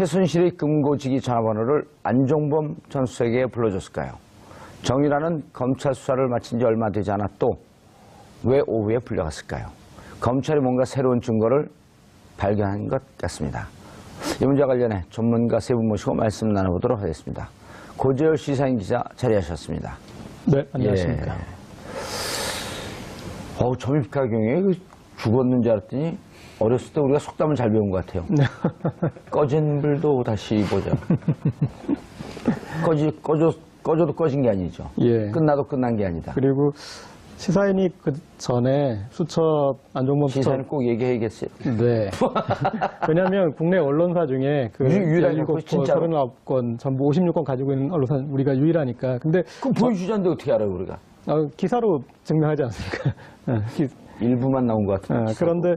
최순실의 금고지기 전화번호를 안종범 전 수석에게 불러줬을까요? 정유라는 검찰 수사를 마친 지 얼마 되지 않았도 왜 오후에 불려갔을까요? 검찰이 뭔가 새로운 증거를 발견한 것 같습니다. 이 문제와 관련해 전문가 세 분 모시고 말씀 나눠보도록 하겠습니다. 고재열 시사인 기자 자리하셨습니다. 네, 안녕하십니까. 점입가경에 죽었는 줄 알았더니 어렸을 때 우리가 속담을 잘 배운 것 같아요. 꺼진 불도 다시 보자. 꺼져도 꺼진 게 아니죠. 예. 끝나도 끝난 게 아니다. 그리고 시사인이 그 전에 수첩 안종범 시사는 꼭 얘기해야겠어요. 네. 왜냐하면 국내 언론사 중에 그 유일하게 17건, 진짜로? 39건, 전부 56건 가지고 있는 언론사 우리가 유일하니까. 근데 그럼 보여주자는데 어떻게 알아요, 우리가? 기사로 증명하지 않습니까? 일부만 나온 것 같은데. 그런데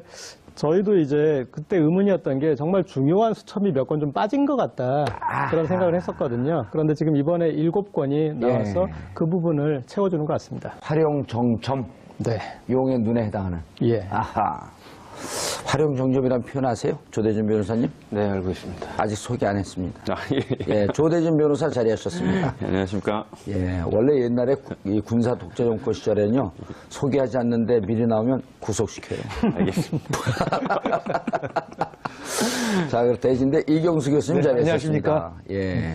저희도 이제 그때 의문이었던 게 정말 중요한 수첩이 몇 건 좀 빠진 것 같다. 그런 생각을 했었거든요. 그런데 지금 이번에 7건이 나와서 예. 그 부분을 채워주는 것 같습니다. 활용정점, 네. 용의 눈에 해당하는. 예. 아하. 활용정점이라는 표현 아세요? 조대준 변호사님? 네, 알고 있습니다. 아직 소개 안 했습니다. 예. 예, 조대준 변호사 자리하셨습니다. 안녕하십니까. 예, 원래 옛날에 이 군사 독재 정권 시절에는요, 소개하지 않는데 미리 나오면 구속시켜요. 알겠습니다. 자, 그럼 대신데 이경수 교수님 네, 자리하셨습니다. 예.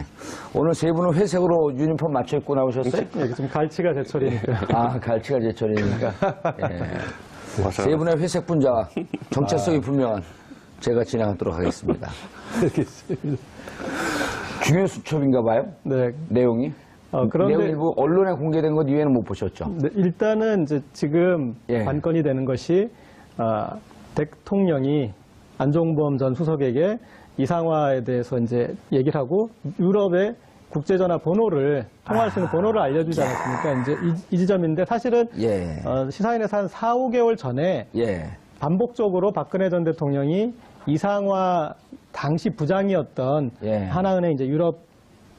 오늘 세 분은 회색으로 유니폼 맞춰 입고 나오셨어요? 예, 지금 갈치가 제철이니까. 아, 갈치가 제철이니까. 예. 세 분의 회색 분자와 정체성이 분명한 제가 진행하도록 하겠습니다. 알겠습니다. 중요 수첩인가 봐요? 네. 내용이? 그런데 내용 일부 언론에 공개된 것 이외에는 못 보셨죠? 네, 일단은 이제 지금 예. 관건이 되는 것이 대통령이 안종범 전 수석에게 이상화에 대해서 이제 얘기를 하고 유럽의 국제전화 번호를 통화할 수 있는 번호를 알려주지 않았습니까? 이제 이 지점인데 사실은 예. 시사인에서 한 4, 5개월 전에 예. 반복적으로 박근혜 전 대통령이 이상화 당시 부장이었던 예. 하나은행 이제 유럽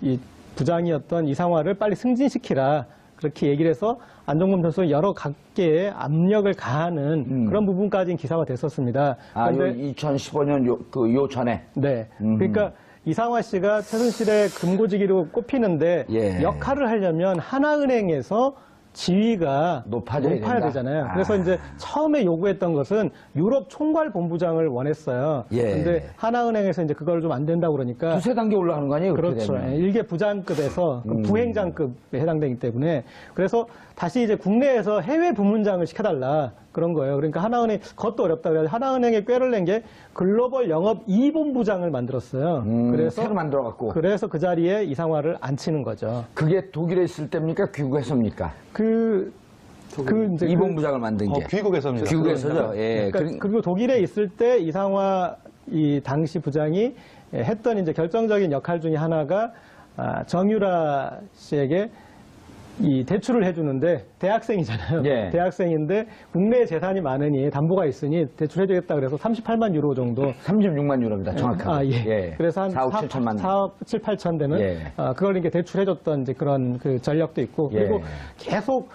이 부장이었던 이상화를 빨리 승진시키라 그렇게 얘기를 해서 안종범 선수 여러 각계의 압력을 가하는 그런 부분까지는 기사가 됐었습니다. 아, 요 그런데 2015년 요 전에. 네, 그러니까 이상화 씨가 최순실의 금고지기로 꼽히는데 예. 역할을 하려면 하나은행에서 지위가 높아져야 된다. 되잖아요. 그래서 이제 처음에 요구했던 것은 유럽 총괄 본부장을 원했어요. 예. 근데 하나은행에서 이제 그걸 좀 안 된다고 그러니까 두세 단계 올라가는 거 아니에요? 그렇게 그렇죠. 되면? 일개 부장급에서 그 부행장급에 해당되기 때문에 그래서 다시 이제 국내에서 해외 부문장을 시켜달라 그런 거예요. 그러니까 하나은행 그것도 어렵다 그래서 하나은행에 꾀를 낸 게 글로벌 영업 2본부장을 만들었어요. 그래서 새로 만들어갖고. 그래서 그 자리에 이상화를 앉히는 거죠. 그게 독일에 있을 때입니까? 귀국해서입니까? 이제 이본부장을 만든 게. 귀국에서입니다. 귀국에서죠. 예. 그리고 독일에 있을 때 이상화 이 당시 부장이 했던 이제 결정적인 역할 중에 하나가 정유라 씨에게 이 대출을 해주는데 대학생이잖아요. 예. 대학생인데 국내 재산이 많으니 담보가 있으니 대출해주겠다 그래서 38만 유로 정도. 36만 유로입니다. 정확하게. 예. 그래서 한 4억 7천만. 4억 7, 8천 되는 예. 그걸 이렇게 대출해줬던 이제 그런 그 전력도 있고 그리고 예. 계속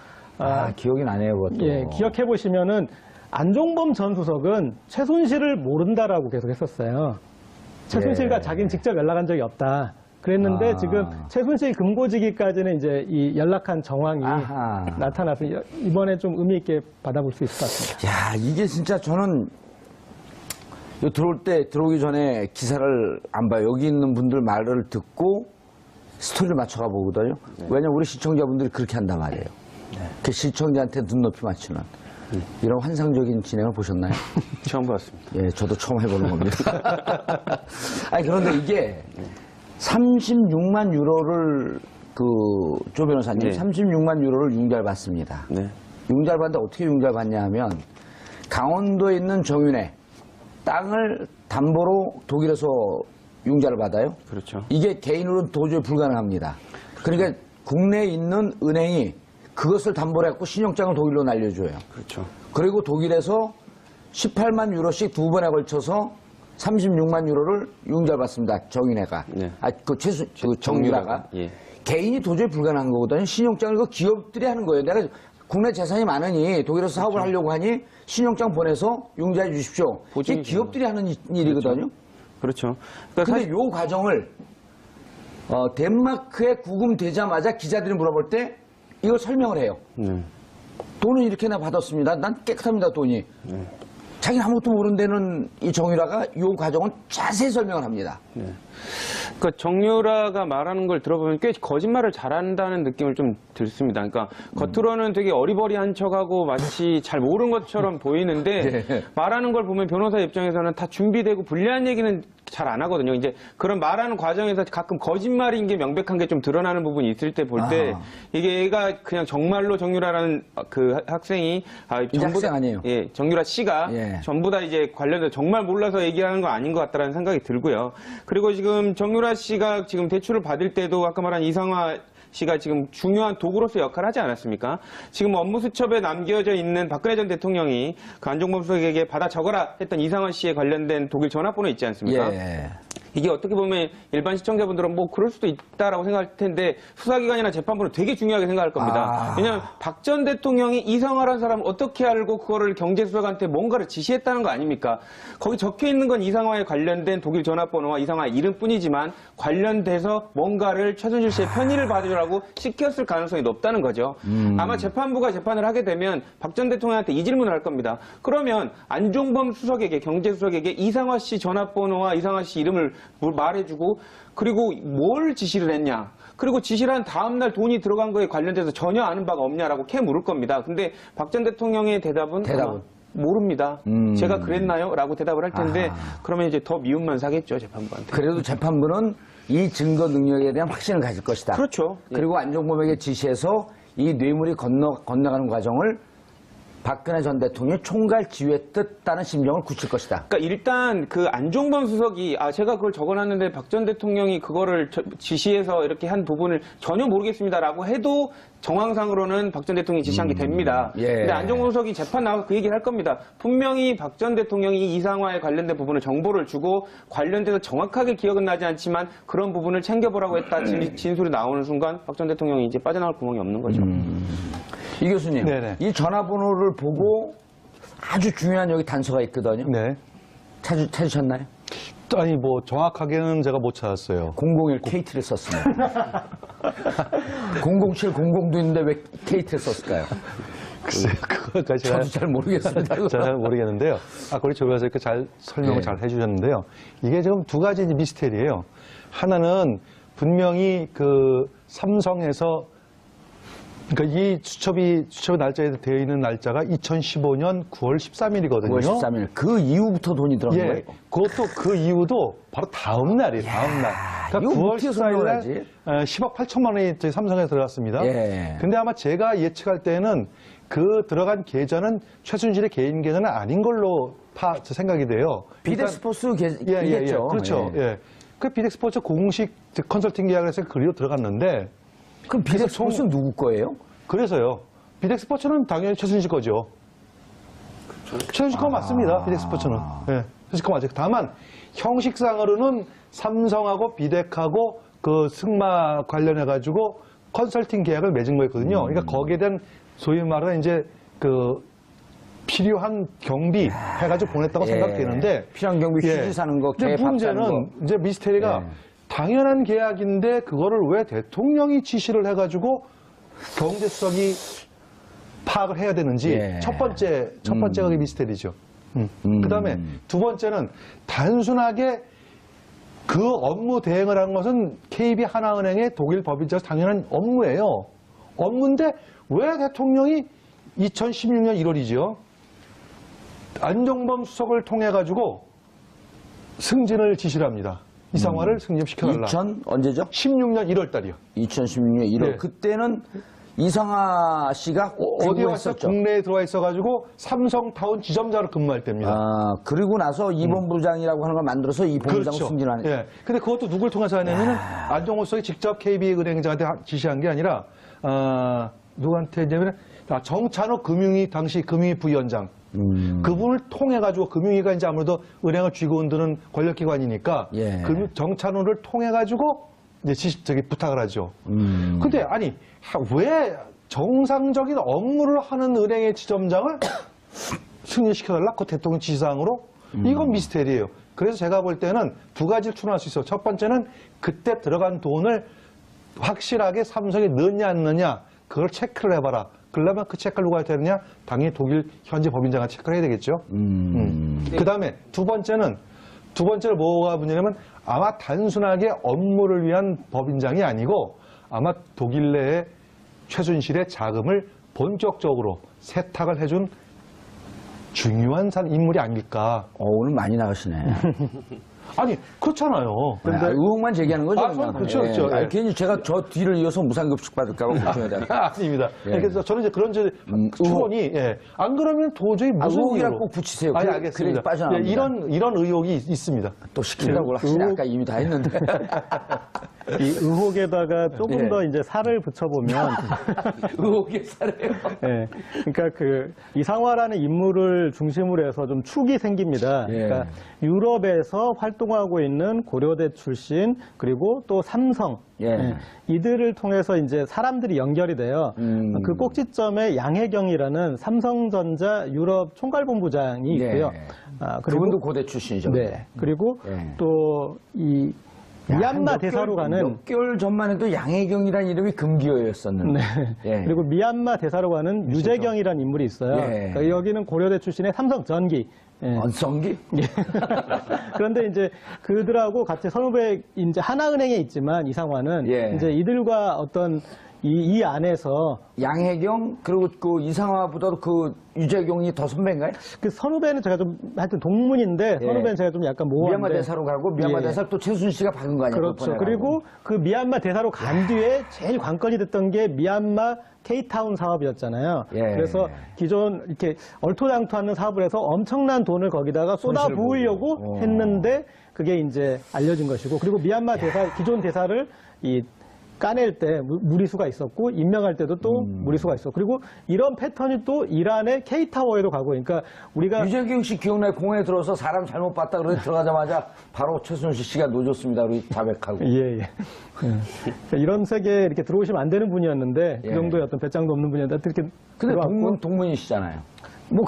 기억이 나네요, 그것도. 예, 기억해 보시면은 안종범 전 수석은 최순실을 모른다라고 계속 했었어요. 최순실과 예. 자기는 직접 연락한 적이 없다. 그랬는데 지금 최순실 금고지기까지는 이제 이 연락한 정황이 나타나서 이번에 좀 의미 있게 받아볼 수 있을 것 같습니다. 야, 이게 진짜 저는 들어오기 전에 기사를 안 봐요. 여기 있는 분들 말을 듣고 스토리를 맞춰가 보거든요. 왜냐면 우리 시청자분들이 그렇게 한단 말이에요. 그 시청자한테 눈높이 맞추는. 이런 환상적인 진행을 보셨나요? 처음 봤습니다. 예, 저도 처음 해보는 겁니다. 아니, 그런데 이게 36만 유로를 조 변호사님, 네. 36만 유로를 융자받습니다. 네. 융자받는데 어떻게 융자받냐 하면 강원도에 있는 정윤회 땅을 담보로 독일에서 융자를 받아요. 그렇죠. 이게 개인으로는 도저히 불가능합니다. 그러니까 국내에 있는 은행이 그것을 담보로 해갖고 신용장을 독일로 날려줘요. 그렇죠. 그리고 독일에서 18만 유로씩 두 번에 걸쳐서 36만 유로를 융자를 받습니다. 정윤회가. 네. 정유라가. 예. 개인이 도저히 불가능한 거거든요. 신용장을 그 기업들이 하는 거예요. 내가 국내 재산이 많으니 독일에서 사업을 그렇죠. 하려고 하니 신용장 보내서 융자해 주십시오. 이게 기업들이 하는 일이거든요. 그렇죠. 그러니까 근데 요 과정을 덴마크에 구금되자마자 기자들이 물어볼 때 이걸 설명을 해요. 돈은 이렇게나 받았습니다. 난 깨끗합니다, 돈이. 자기는 아무것도 모르는 데는 이 정유라가 이 과정은 자세히 설명을 합니다. 그러니까 정유라가 말하는 걸 들어보면 꽤 거짓말을 잘한다는 느낌을 좀 들습니다. 그러니까 겉으로는 되게 어리버리한 척하고 마치 잘 모르는 것처럼 보이는데 예. 말하는 걸 보면 변호사 입장에서는 다 준비되고 불리한 얘기는 잘 안 하거든요. 이제 그런 말하는 과정에서 가끔 거짓말인 게 명백한 게 좀 드러나는 부분이 있을 때 볼 때 이게 얘가 그냥 정말로 정유라라는 그 학생이 이제 학생 아니에요. 예, 정유라 씨가 예. 전부 다 이제 관련해서 정말 몰라서 얘기하는 건 아닌 것 같다라는 생각이 들고요. 그리고 지금 정유라 씨가 지금 대출을 받을 때도 아까 말한 이상화 씨가 지금 중요한 도구로서 역할을 하지 않았습니까? 지금 업무 수첩에 남겨져 있는 박근혜 전 대통령이 그 안종범 수석에게 받아 적어라 했던 이상화 씨에 관련된 독일 전화번호 있지 않습니까? 예. 이게 어떻게 보면 일반 시청자분들은 뭐 그럴 수도 있다라고 생각할 텐데 수사기관이나 재판부는 되게 중요하게 생각할 겁니다. 왜냐하면 박 전 대통령이 이상화라는 사람을 어떻게 알고 그거를 경제수석한테 뭔가를 지시했다는 거 아닙니까? 거기 적혀 있는 건 이상화에 관련된 독일 전화번호와 이상화 이름뿐이지만 관련돼서 뭔가를 최순실 씨의 편의를 받으라고 시켰을 가능성이 높다는 거죠. 아마 재판부가 재판을 하게 되면 박 전 대통령한테 이 질문을 할 겁니다. 그러면 안종범 수석에게 경제수석에게 이상화 씨 전화번호와 이상화 씨 이름을 말해주고 그리고 뭘 지시를 했냐. 그리고 지시를 한 다음날 돈이 들어간 거에 관련돼서 전혀 아는 바가 없냐라고 캐 물을 겁니다. 근데 박 전 대통령의 대답은 모릅니다. 제가 그랬나요? 라고 대답을 할 텐데 그러면 이제 더 미움만 사겠죠, 재판부한테. 그래도 재판부는 이 증거 능력에 대한 확신을 가질 것이다. 그렇죠. 그리고 안종범에게 지시해서 이 뇌물이 건너가는 과정을 박근혜 전 대통령이 총괄 지휘했다는 심정을 굳힐 것이다. 그러니까 일단 그 안종범 수석이 제가 그걸 적어놨는데 박 전 대통령이 그거를 지시해서 이렇게 한 부분을 전혀 모르겠습니다라고 해도 정황상으로는 박 전 대통령이 지시한 게 됩니다. 예. 근데 안종범 수석이 재판 나와서 그 얘기를 할 겁니다. 분명히 박 전 대통령이 이상화에 관련된 부분을 정보를 주고 관련돼서 정확하게 기억은 나지 않지만 그런 부분을 챙겨보라고 했다 진술이 나오는 순간 박 전 대통령이 이제 빠져나갈 구멍이 없는 거죠. 이 교수님, 네네. 이 전화번호를 보고 아주 중요한 여기 단서가 있거든요. 네. 찾으셨나요? 아니, 뭐, 정확하게는 제가 못 찾았어요. 001 KT를 썼습니다. 007, 00도 있는데 왜 KT를 썼을까요? 글쎄요, 그거까지 제가 저도 잘 모르겠습니다. 잘 모르겠는데요. 우리 조 변호사 이렇게 잘 설명을 네. 잘 해주셨는데요. 이게 지금 두 가지 미스테리예요. 하나는 분명히 그 삼성에서 그러니까 이 수첩의 날짜에 되어 있는 날짜가 2015년 9월 13일이거든요. 9월 13일. 그 이후부터 돈이 들어간 예, 거예요? 그것도 그 이후도 바로 다음 날이에요. 다음 날. 이거 그러니까 9월 어떻게 14일 설명을 날 하지? 10억 8천만 원이 저희 삼성에 들어갔습니다. 예. 근데 아마 제가 예측할 때는 그 들어간 계좌는 최순실의 개인 계좌는 아닌 걸로 생각이 돼요. 비덱스포스 예. 계좌겠죠. 그렇죠. 예. 그 비덱스포츠 공식 컨설팅 계약을 해서 그리로 들어갔는데 그럼 비덱스포스는 누구 거예요? 그래서요. 비덱스포츠는 당연히 최순실 거죠. 최순실 거 맞습니다. 비덱스포츠는. 예. 최순실 거 맞아요. 다만 형식상으로는 삼성하고 비덱하고 그 승마 관련해가지고 컨설팅 계약을 맺은 거였거든요. 그러니까 거기에 대한 소위 말하는 이제 그 필요한 경비 해가지고 보냈다고 생각되는데 필요한 경비 휴지 사는 거, 근데 개 밥 사는 문제는 거. 이제 미스테리가 당연한 계약인데 그거를 왜 대통령이 지시를 해가지고 경제수석이 파악을 해야 되는지 첫 번째가 그 미스테리죠. 그다음에 두 번째는 단순하게 그 업무 대행을 한 것은 KB 하나은행의 독일 법인자로 당연한 업무예요. 업무인데 왜 대통령이 2016년 1월이죠. 안종범 수석을 통해 가지고 승진을 지시를 합니다. 이상화를 승진시켜달라. 언제죠? 16년 1월 달이요. 2016년 1월. 네. 그때는 이상화 씨가 어디 와서 했었죠. 국내에 들어와 있어가지고 삼성타운 지점장으로 근무할 때입니다. 그리고 나서 이 본부장이라고 하는 걸 만들어서 이 본부장을 승진하는. 예. 근데 그것도 누굴 통해서 하냐면은 안종범 수석이 직접 KB은행장한테 지시한 게 아니라 누구한테 했냐면 정찬욱 금융위 당시 금융위 부위원장. 그분을 통해 가지고 금융위가 이제 아무래도 은행을 쥐고 흔드는 권력기관이니까 정찬욱을 통해 가지고 이제 부탁을 하죠. 근데 아니 왜 정상적인 업무를 하는 은행의 지점장을 승진시켜달라? 그 대통령 지시사항으로? 이건 미스테리예요. 그래서 제가 볼 때는 두 가지를 추론할 수 있어요. 첫 번째는 그때 들어간 돈을 확실하게 삼성에 넣느냐 안 넣느냐 그걸 체크를 해봐라. 그러려면 그 체크를 누가 해야 되느냐? 당연히 독일 현지 법인장이 체크를 해야 되겠죠. 그다음에 두 번째로 뭐가 문제냐면 아마 단순하게 업무를 위한 법인장이 아니고 아마 독일 내에 최순실의 자금을 본격적으로 세탁을 해준 중요한 인물이 아닐까. 오늘 많이 나가시네. 아니 그렇잖아요. 근데 의혹만 제기하는 거죠. 그냥. 그렇죠, 그렇죠. 아니, 예. 괜히 제가 저 뒤를 이어서 무상급식 받을까 봐 걱정해야 아닙니다. 예. 그래서 저는 이제 그런 추론이 안 그러면 도저히 무슨 의혹이라고 이유로. 꼭 붙이세요. 아니 그래, 알겠습니다. 그래 빠져나갑니다. 이런 의혹이 있습니다. 또 시킨다고 하시네. 아까 이미 다 했는데. 이 의혹에다가 조금 예. 더 이제 살을 붙여보면 의혹의 사례요. 예. 그러니까 이상화라는 인물을 중심으로 해서 좀 축이 생깁니다. 예. 그러니까 유럽에서 활동하고 있는 고려대 출신 그리고 또 삼성 예. 이들을 통해서 이제 사람들이 연결이 돼요. 그 꼭지점에 양혜경이라는 삼성전자 유럽 총괄본부장이 있고요. 그분도 고대 출신이죠. 네. 그리고 예. 또 이 미얀마 대사로 가는 몇 개월 전만 해도 양혜경이라는 이름이 금기어였었는데. 예. 그리고 미얀마 대사로 가는 유재경이라는 인물이 있어요. 예. 그러니까 여기는 고려대 출신의 삼성전기. 예. 언성기? 그런데 이제 그들하고 같이 선후배 이제 하나은행에 있지만 이상화는 예. 이제 이들과 어떤 이 안에서 양혜경 그리고 그 이상화보다도 그 유재경이 더 선배인가요? 그 선후배는 제가 좀 하여튼 동문인데 예. 선후배는 제가 좀 약간 모호한데 미얀마 대사로 가고 미얀마 예. 대사를 또 최순실씨가 박은 거 아니에요? 그렇죠. 그리고 그 미얀마 대사로 간 뒤에 제일 관건이 됐던 게 미얀마 K타운 사업이었잖아요. 예. 그래서 기존 이렇게 얼토당토하는 사업을 해서 엄청난 돈을 거기다가 쏟아 부으려고 보고. 했는데 그게 이제 알려진 것이고 그리고 미얀마 대사 기존 대사를 까낼 때 무리수가 있었고 임명할 때도 또 무리수가 있었고 그리고 이런 패턴이 또 이란의 K타워에도 가고 그러니까 우리가 유재경 씨 기억나요? 공항에 들어서 사람 잘못 봤다 그러고 들어가자마자 바로 최순실 씨가 놓줬습니다. 우리 자백하고. 예. 이런 세계에 이렇게 들어오시면 안 되는 분이었는데 예. 그 정도의 어떤 배짱도 없는 분이었는데 이렇게 근데 들어왔고 동문이시잖아요. 뭐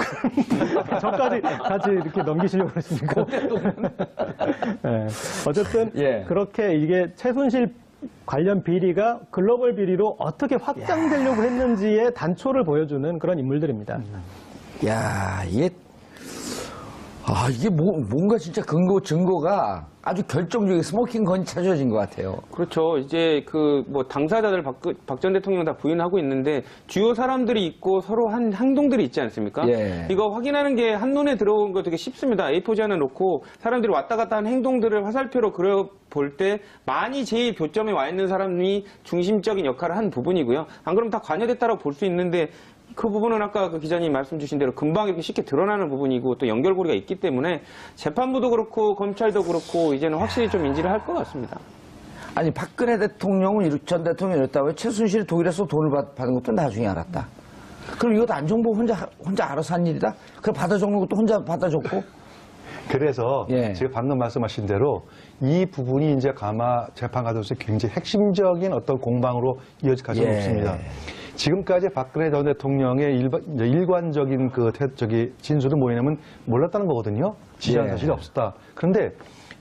저까지 같이 이렇게 넘기시려고 그러십니까? 예. 어쨌든 예. 그렇게 이게 최순실 관련 비리가 글로벌 비리로 어떻게 확장되려고 했는지의 단초를 보여주는 그런 인물들입니다. 야, 이게 뭔가 진짜 증거가 아주 결정적인 스모킹 건이 찾아진 것 같아요. 그렇죠. 이제 당사자들 박 전 대통령 다 부인하고 있는데 주요 사람들이 있고 서로 한 행동들이 있지 않습니까? 예. 이거 확인하는 게 한눈에 들어온 거 되게 쉽습니다. A4지 하나 놓고 사람들이 왔다 갔다 한 행동들을 화살표로 그려볼 때 많이 제일 교점에 와 있는 사람이 중심적인 역할을 한 부분이고요. 안 그러면 다 관여됐다고 볼 수 있는데 그 부분은 아까 그 기자님 말씀 주신 대로 금방 이렇게 쉽게 드러나는 부분이고 또 연결고리가 있기 때문에 재판부도 그렇고 검찰도 그렇고 이제는 확실히 좀 인지를 할 것 같습니다. 아니 박근혜 대통령은 전 대통령이 이랬다고요? 최순실이 독일에서 돈을 받은 것도 나중에 알았다. 그럼 이것도 안종범 혼자 알아서 한 일이다? 그럼 받아 적는 것도 혼자 받아 적고? 그래서 예. 제가 방금 말씀하신 대로 이 부분이 이제 아마 재판 과정에서 굉장히 핵심적인 어떤 공방으로 이어질 가능성이 높습니다. 지금까지 박근혜 전 대통령의 일관적인 진술은 뭐냐면 몰랐다는 거거든요. 지시한 사실이 없었다. 그런데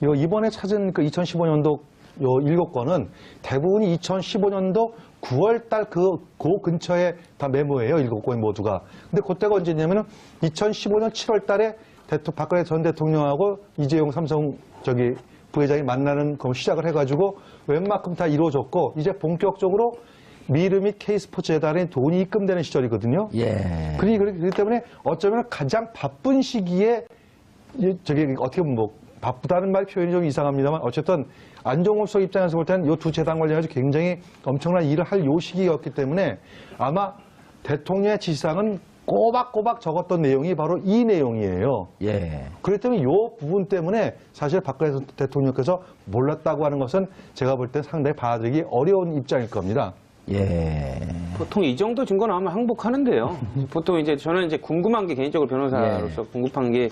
이번에 찾은 그 2015년도 7건은 대부분이 2015년도 9월달 그 근처에 다 메모예요. 7건 모두가. 근데 그때가 언제냐면은 2015년 7월달에 박근혜 전 대통령하고 이재용 삼성 부회장이 만나는 그 시작을 해가지고 웬만큼 다 이루어졌고 이제 본격적으로 미르 및 K스포츠 재단에 돈이 입금되는 시절이거든요. 예. 그렇기 때문에 어쩌면 가장 바쁜 시기에 어떻게 보면 바쁘다는 말 표현이 좀 이상합니다만 어쨌든 안종범 수석 입장에서 볼 때는 이 두 재단 관련해서 굉장히 엄청난 일을 할 요 시기였기 때문에 아마 대통령의 지시사항은 꼬박꼬박 적었던 내용이 바로 이 내용이에요. 예. 그렇기 때문에 이 부분 때문에 사실 박근혜 대통령께서 몰랐다고 하는 것은 제가 볼 때 상당히 받아들이기 어려운 입장일 겁니다. 예. 보통 이 정도 증거 나오면 항복하는데요. 보통 저는 궁금한 게 개인적으로 변호사로서 궁금한 게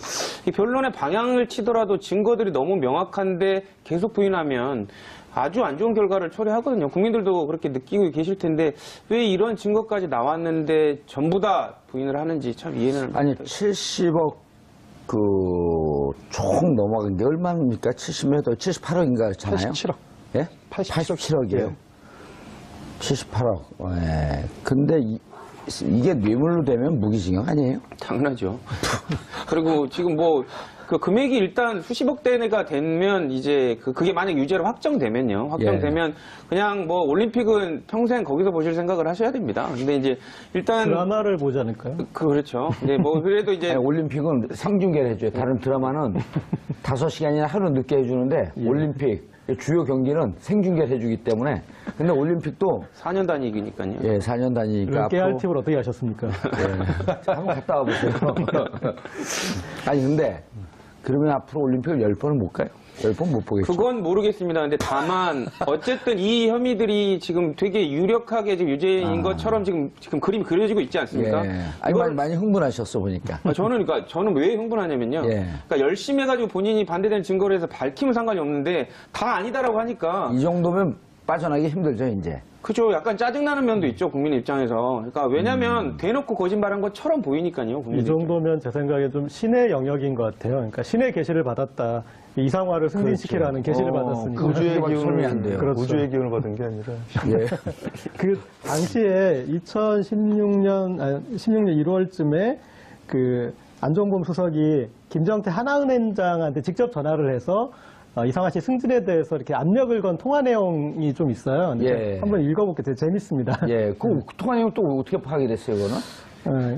이 변론의 방향을 치더라도 증거들이 너무 명확한데 계속 부인하면 아주 안 좋은 결과를 초래하거든요. 국민들도 그렇게 느끼고 계실 텐데 왜 이런 증거까지 나왔는데 전부 다 부인을 하는지 참 이해는 아니 70억 그 총 넘어간 게 얼마입니까? 70몇, 78억인가 그렇잖아요. 87억. 예? 87억이에요. 78억. 예. 근데 이게 뇌물로 되면 무기징역 아니에요? 당연하죠. 그리고 지금 뭐, 그 금액이 일단 수십억 대가 되면 이제 그게 만약 유죄로 확정되면요. 확정되면 그냥 뭐 올림픽은 평생 거기서 보실 생각을 하셔야 됩니다. 근데 이제 일단. 드라마를 보지 않을까요? 그렇죠. 근데 뭐 그래도 이제. 아니, 올림픽은 생중계를 해줘요. 다른 드라마는 5시간이나 하루 늦게 해주는데 올림픽 주요 경기는 생중계를 해주기 때문에 근데 올림픽도 4년 단위이니까요. 예, 4년 다니니까 깨알 팁을 어떻게 하셨습니까? 예, 한번 갔다 와보세요. 아니 근데 그러면 앞으로 올림픽을 10번은 못 가요? 10번 못 보겠죠? 그건 모르겠습니다. 근데 다만 어쨌든 이 혐의들이 지금 되게 유력하게 지금 유죄인 것처럼 지금 그림이 그려지고 있지 않습니까? 예. 아니, 많이 흥분하셨어 보니까. 저는 왜 흥분하냐면요. 예. 그러니까 열심히 해가지고 본인이 반대되는 증거를 해서 밝히면 상관이 없는데 다 아니다라고 하니까 이 정도면 빠져나기 힘들죠, 이제. 그죠. 약간 짜증나는 면도 있죠. 국민 입장에서. 그러니까 왜냐면 대놓고 거짓말한 것처럼 보이니까요. 국민 이 정도면 제 생각에 좀 신의 영역인 것 같아요. 그러니까 신의 계시를 받았다. 이상화를 승진시키라는 계시를 받았으니까. 우주의 설명이 안 돼요. 그렇죠. 우주의 기운을 받은 게 아니라. 예. 그 당시에 2016년 1월쯤에 그 안종범 수석이 김정태 하나은행장한테 직접 전화를 해서 이상화 씨 승진에 대해서 이렇게 압력을 건 통화 내용이 좀 있어요. 근데 예. 한번 읽어볼게요. 되게 재밌습니다. 예. 그 통화 내용 또 어떻게 파악이 됐어요, 이거는?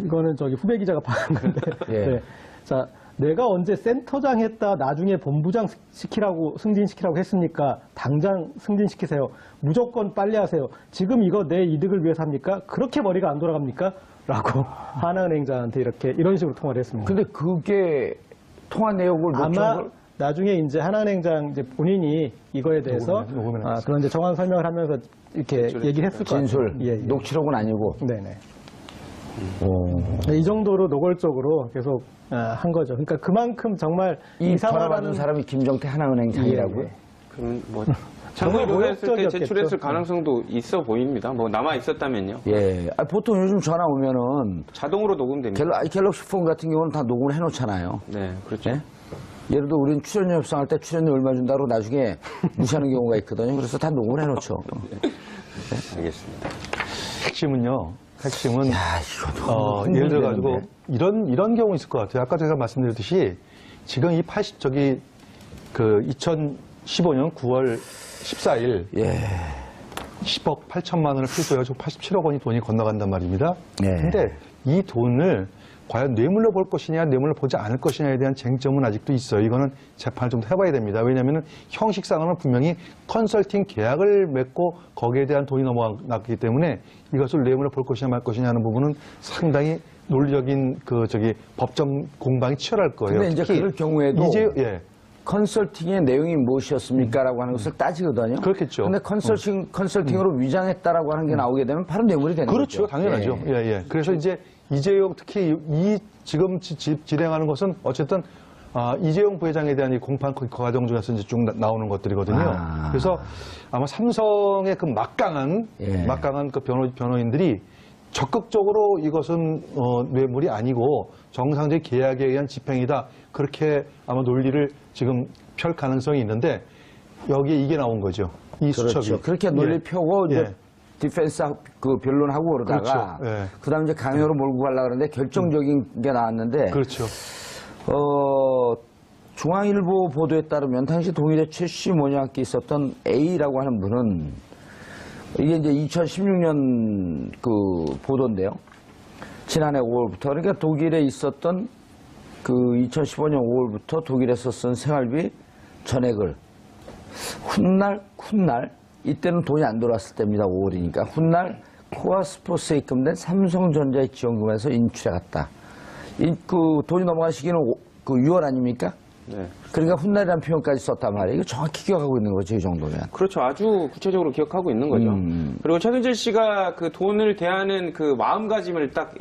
이거는 저기 후배 기자가 파악한 건데. 예. 네. 자, 내가 언제 센터장 했다 나중에 본부장 승진시키라고 했습니까? 당장 승진시키세요. 무조건 빨리 하세요. 지금 이거 내 이득을 위해서 합니까? 그렇게 머리가 안 돌아갑니까? 라고 하나은행장한테 이런 식으로 통화를 했습니다. 근데 그게 통화 내역을 아마 놓친 걸? 나중에 이제 하나은행장 이제 본인이 이거에 대해서 녹음을 했어요. 그런 이제 정황 설명을 하면서 이렇게 얘기를 했을 것 같아요. 진술. 예, 예. 녹취록은 아니고. 네네. 오. 이 정도로 노골적으로 계속 한 거죠. 그러니까 그만큼 정말 이 전화 받은 이상화라는 사람이 김정태 하나은행장이라고요? 예, 예. 그럼 뭐 정말 참고인했을 때 모욕적이었겠죠. 제출했을 가능성도 있어 보입니다. 뭐 남아 있었다면요. 예. 보통 요즘 전화 오면은 자동으로 녹음됩니다. 갤럭시 폰 같은 경우는 다 녹음을 해놓잖아요. 네, 그렇죠. 예? 예를 들어 우리는 출연료 협상할 때 출연료 얼마 준다고 나중에 무시하는 경우가 있거든요. 그래서 다 녹음을 해놓죠. 알겠습니다. 핵심은 야, 이거 예를 들어 가지고 이런 경우 있을 것 같아요. 아까 제가 말씀드렸듯이 지금 이 2015년 9월 14일 예. 10억 8천만 원을 필수해가지고 87억 원이 돈이 건너간단 말입니다. 예. 근데 이 돈을 과연 뇌물로 볼 것이냐, 뇌물로 보지 않을 것이냐에 대한 쟁점은 아직도 있어요. 이거는 재판을 좀 해봐야 됩니다. 왜냐하면 형식상으로는 분명히 컨설팅 계약을 맺고 거기에 대한 돈이 넘어갔기 때문에 이것을 뇌물로 볼 것이냐 말 것이냐 하는 부분은 상당히 논리적인 법정 공방이 치열할 거예요. 근데 이제 특히 그럴 경우에도 예. 컨설팅의 내용이 무엇이었습니까라고 하는 것을 따지거든요. 그렇겠죠. 근데 컨설팅으로 위장했다라고 하는 게 나오게 되면 바로 뇌물이 되는 그렇죠. 거죠. 당연하죠. 예. 그래서 이제 이재용 특히 지금 진행하는 것은 어쨌든 이재용 부회장에 대한 이 공판 과정 중에서 이제 쭉 나오는 것들이거든요. 그래서 아마 삼성의 그 막강한 그 변호인들이 적극적으로 이것은 뇌물이 아니고 정상적인 계약에 의한 집행이다. 그렇게 아마 논리를 지금 펼 가능성이 있는데 여기에 이게 나온 거죠. 이 그렇죠. 수첩이. 그렇게 논리 펴고 이제 예. 디펜스 변론하고 그러다가 그렇죠. 예. 그다음에 이제 강요로 몰고 가려고 그러는데 결정적인 게 나왔는데 그렇죠. 중앙일보 보도에 따르면 당시 동일의 최씨 모녀학기 있었던 A라고 하는 분은 이게 이제 2016년 그 보도인데요. 지난해 5월부터 그러니까 독일에 있었던 그 2015년 5월부터 독일에서 쓴 생활비 전액을 훗날 이때는 돈이 안 들어왔을 때입니다. 5월이니까 훗날 코아스포스에 입금된 삼성전자의 지원금에서 인출해 갔다. 그 돈이 넘어간 시기는 그 6월 아닙니까? 네. 그러니까 훗날이라는 표현까지 썼단 말이에요. 이거 정확히 기억하고 있는 거죠, 이 정도면. 그렇죠. 아주 구체적으로 기억하고 있는 거죠. 그리고 최순실 씨가 그 돈을 대하는 그 마음가짐을 딱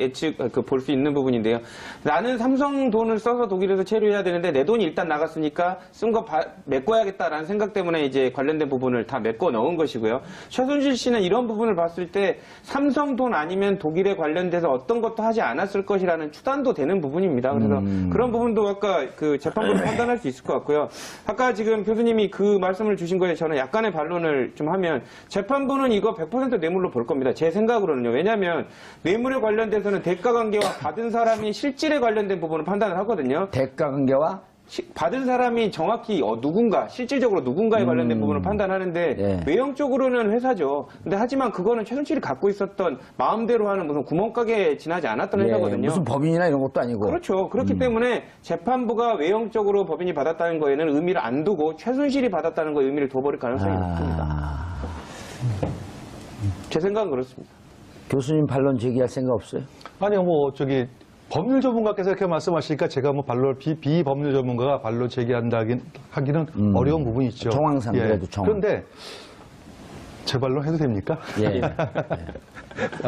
볼 수 있는 부분인데요. 나는 삼성 돈을 써서 독일에서 체류해야 되는데 내 돈이 일단 나갔으니까 쓴 거 메꿔야겠다라는 생각 때문에 이제 관련된 부분을 다 메꿔 넣은 것이고요. 최순실 씨는 이런 부분을 봤을 때 삼성 돈 아니면 독일에 관련돼서 어떤 것도 하지 않았을 것이라는 추단도 되는 부분입니다. 그래서 그런 부분도 아까 그 재판부로 판단할 수 있을 것 같고요. 아까 지금 교수님이 그 말씀을 주신 거에 저는 약간의 반론을 좀 하면 재판부는 이거 100% 뇌물로 볼 겁니다. 제 생각으로는요. 왜냐하면 뇌물에 관련돼서는 대가 관계와 받은 사람이 실질에 관련된 부분을 판단을 하거든요. 대가 관계와 받은 사람이 정확히 누군가, 실질적으로 누군가에 관련된 부분을 판단하는데 네. 외형적으로는 회사죠. 근데 하지만 그거는 최순실이 갖고 있었던 마음대로 하는 무슨 구멍가게에 지나지 않았던 회사거든요. 무슨 법인이나 이런 것도 아니고. 그렇죠. 그렇기 때문에 재판부가 외형적으로 법인이 받았다는 거에는 의미를 안 두고 최순실이 받았다는 거에 의미를 둬버릴 가능성이 높습니다. 제 생각은 그렇습니다. 교수님 반론 제기할 생각 없어요? 아니요, 법률 전문가께서 이렇게 말씀하시니까 제가 비법률 전문가가 반론 제기하기는 어려운 부분이 있죠. 정황상 그래도 정황. 그런데 제 반론 해도 됩니까? 예.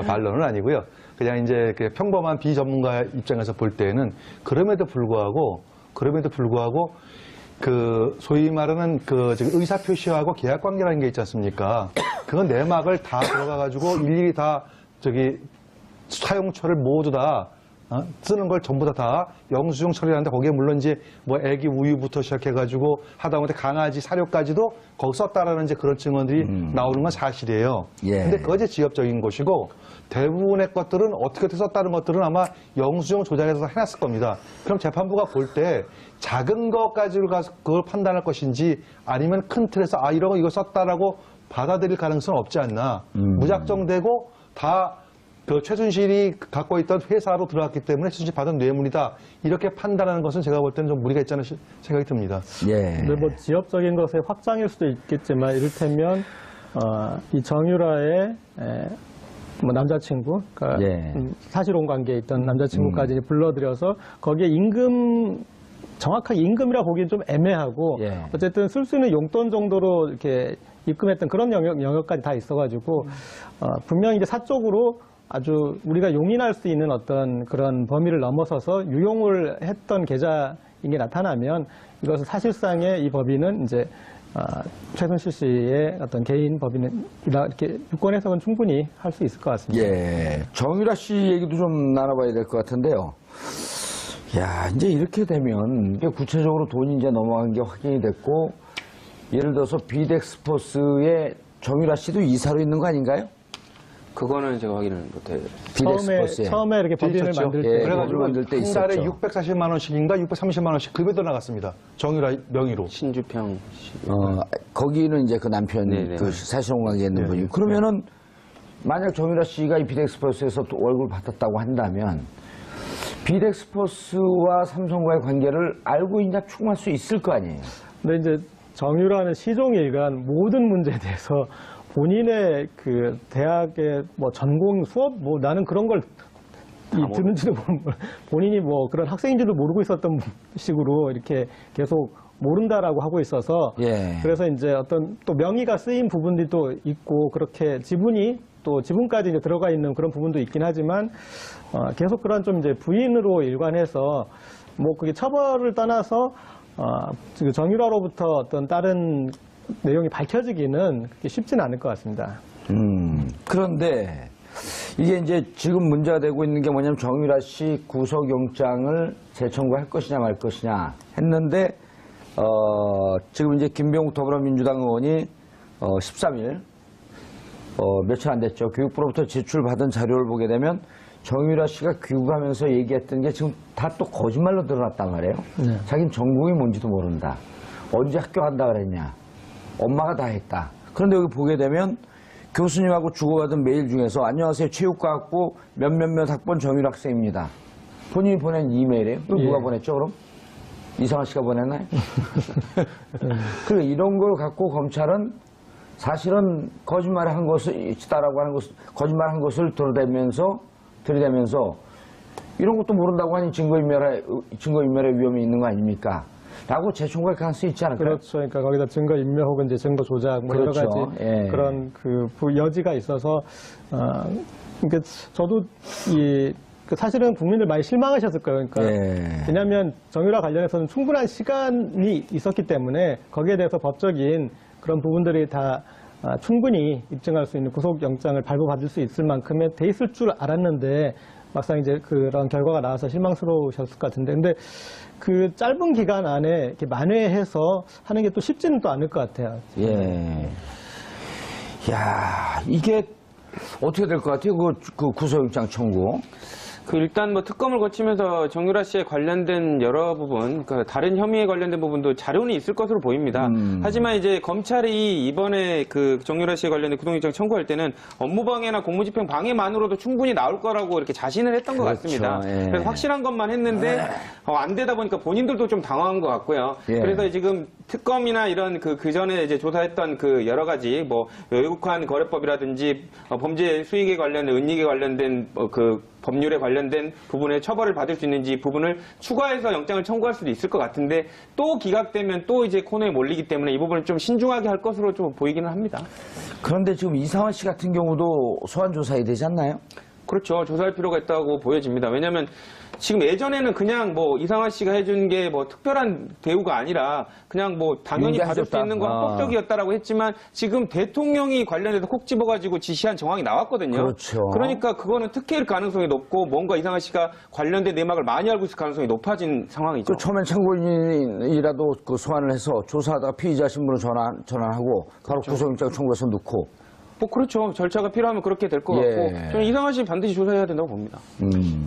반론은 아니고요. 그냥 이제 평범한 비전문가 입장에서 볼 때는 그럼에도 불구하고 그 소위 말하는 그 의사 표시하고 계약 관계라는 게 있지 않습니까? 그건 내막을 다 들어가가지고 일일이 다 사용처를 모두 다 쓰는 걸 전부 다 영수증 처리하는데 거기에 물론 이제 애기 우유부터 시작해가지고 하다못해 강아지 사료까지도 거기 썼다라는 이제 그런 증언들이 나오는 건 사실이에요. 예. 근데 그거 이제 지엽적인 것이고 대부분의 것들은 어떻게 썼다는 것들은 아마 영수증 조작해서 해놨을 겁니다. 그럼 재판부가 볼 때 작은 것까지로 가서 그걸 판단할 것인지 아니면 큰 틀에서 이런 거 이거 썼다라고 받아들일 가능성은 없지 않나. 무작정되고 다 그 최순실이 갖고 있던 회사로 들어갔기 때문에 최순실이 받은 뇌물이다. 이렇게 판단하는 것은 제가 볼 때는 좀 무리가 있지 않나 생각이 듭니다. 예. 근데 지엽적인 것의 확장일 수도 있겠지만 이를테면 이 정유라의 남자친구, 그러니까 예. 사실혼 관계에 있던 남자친구까지 불러들여서 거기에 정확하게 임금이라 보기엔 좀 애매하고 예. 어쨌든 쓸 수 있는 용돈 정도로 이렇게 입금했던 그런 영역까지 다 있어가지고 분명히 이제 사적으로 아주 우리가 용인할 수 있는 어떤 그런 범위를 넘어서서 유용을 했던 계좌인 게 나타나면 이것은 사실상의 이 법인은 이제 최순실 씨의 어떤 개인 법인이다 이렇게 유권 해석은 충분히 할 수 있을 것 같습니다. 예. 정유라 씨 얘기도 좀 나눠봐야 될 것 같은데요. 야, 이제 이렇게 되면 이게 구체적으로 돈이 이제 넘어간 게 확인이 됐고, 예를 들어서 비덱스포스에 정유라 씨도 이사로 있는 거 아닌가요? 그거는 제가 확인을 못해요. 비덱스포스에. 처음에 이렇게 법인을 있었죠. 만들 때 예, 그래가지고 만들 때 한 달에 있었죠. 640만 원씩인가 630만 원씩 급여도 나갔습니다. 정유라 명의로. 신주평 씨. 거기는 이제 그 남편, 네네. 그 사실혼 관계에 있는 분이. 그러면은, 만약 정유라 씨가 이 비덱스포스에서 또 월급을 받았다고 한다면, 비덱스포스와 삼성과의 관계를 알고 있냐 추궁할 수 있을 거 아니에요? 근데 이제 정유라는 시종일관 모든 문제에 대해서 본인의 그 대학의 전공 수업 나는 그런 걸 듣는지도 모르고 본인이 그런 학생인지도 모르고 있었던 식으로 이렇게 계속 모른다라고 하고 있어서 예. 그래서 이제 어떤 또 명의가 쓰인 부분들이 또 있고 그렇게 지분까지 이제 들어가 있는 그런 부분도 있긴 하지만 계속 그런 좀 이제 부인으로 일관해서 그게 처벌을 떠나서 정유라로부터 어떤 다른 내용이 밝혀지기는 그렇게 쉽지는 않을 것 같습니다. 그런데 이게 이제 지금 문제가 되고 있는 게 뭐냐면 정유라 씨 구속영장을 재청구할 것이냐 말 것이냐 했는데 지금 이제 김병욱 더불어민주당 의원이 13일 며칠 안 됐죠. 교육부로부터 제출받은 자료를 보게 되면 정유라 씨가 귀국하면서 얘기했던 게 지금 다 또 거짓말로 드러났단 말이에요. 네. 자기는 전공이 뭔지도 모른다. 언제 학교 간다 그랬냐. 엄마가 다 했다. 그런데 여기 보게 되면 교수님하고 주고받은 메일 중에서 안녕하세요. 체육과학부 몇몇몇 학번 정유라 학생입니다. 본인이 보낸 이메일이에요. 그럼 누가 보냈죠 그럼? 이상한 씨가 보냈나요? 그리고 이런 걸 갖고 검찰은 사실은 거짓말을 한 것을 있다라고 하는 것을 거짓말한 것을 들이대면서 이런 것도 모른다고 하니 증거인멸의 위험이 있는 거 아닙니까? 라고 재청구할 가능성이 있지 않을까요? 그렇죠. 그러니까 거기다 증거 인멸 혹은 이제 증거 조작 뭐 그렇죠. 여러 가지 예. 그런 그 여지가 있어서 그러니까 저도 사실은 국민들 많이 실망하셨을 거예요. 그러니까 예. 왜냐하면 정유라 관련해서는 충분한 시간이 있었기 때문에 거기에 대해서 법적인 그런 부분들이 다 충분히 입증할 수 있는 구속영장을 발부받을 수 있을 만큼의 돼 있을 줄 알았는데 막상 이제 그런 결과가 나와서 실망스러우셨을 것 같은데 근데 그 짧은 기간 안에 이렇게 만회해서 하는 게 또 쉽지는 또 않을 것 같아요. 예. 야, 이게 어떻게 될 것 같아요? 그 구속영장 청구. 일단 뭐 특검을 거치면서 정유라 씨에 관련된 여러 부분, 그러니까 다른 혐의에 관련된 부분도 자료는 있을 것으로 보입니다. 하지만 이제 검찰이 이번에 그 정유라 씨에 관련된 구속영장 청구할 때는 업무방해나 공무집행 방해만으로도 충분히 나올 거라고 이렇게 자신을 했던 것 그렇죠. 같습니다. 예. 그래서 확실한 것만 했는데 안 되다 보니까 본인들도 좀 당황한 것 같고요. 예. 그래서 지금 특검이나 이런 그 전에 이제 조사했던 그 여러 가지 뭐 외국환 거래법이라든지 범죄 수익에 관련된 은닉에 관련된 그 법률에 관련된 부분에 처벌을 받을 수 있는지 부분을 추가해서 영장을 청구할 수도 있을 것 같은데 또 기각되면 또 이제 코너에 몰리기 때문에 이 부분을 좀 신중하게 할 것으로 좀 보이기는 합니다. 그런데 지금 이상환 씨 같은 경우도 소환 조사해야 되지 않나요? 그렇죠. 조사할 필요가 있다고 보여집니다. 왜냐하면 지금 예전에는 그냥 뭐 이상환 씨가 해준 게 뭐 특별한 대우가 아니라 그냥 뭐 당연히 받을 수 인정해줬다. 있는 건 합법적이었다라고 했지만 지금 대통령이 관련해서 콕 집어가지고 지시한 정황이 나왔거든요. 그렇죠. 그러니까 그거는 특혜일 가능성이 높고 뭔가 이상환 씨가 관련된 내막을 많이 알고 있을 가능성이 높아진 상황이죠. 그 처음엔 참고인이라도 그 소환을 해서 조사하다가 피의자 신분을 전환하고 바로 구속영장 청구해서 넣고. 뭐 그렇죠. 절차가 필요하면 그렇게 될 것 예. 같고 저는 이상환 씨 반드시 조사해야 된다고 봅니다.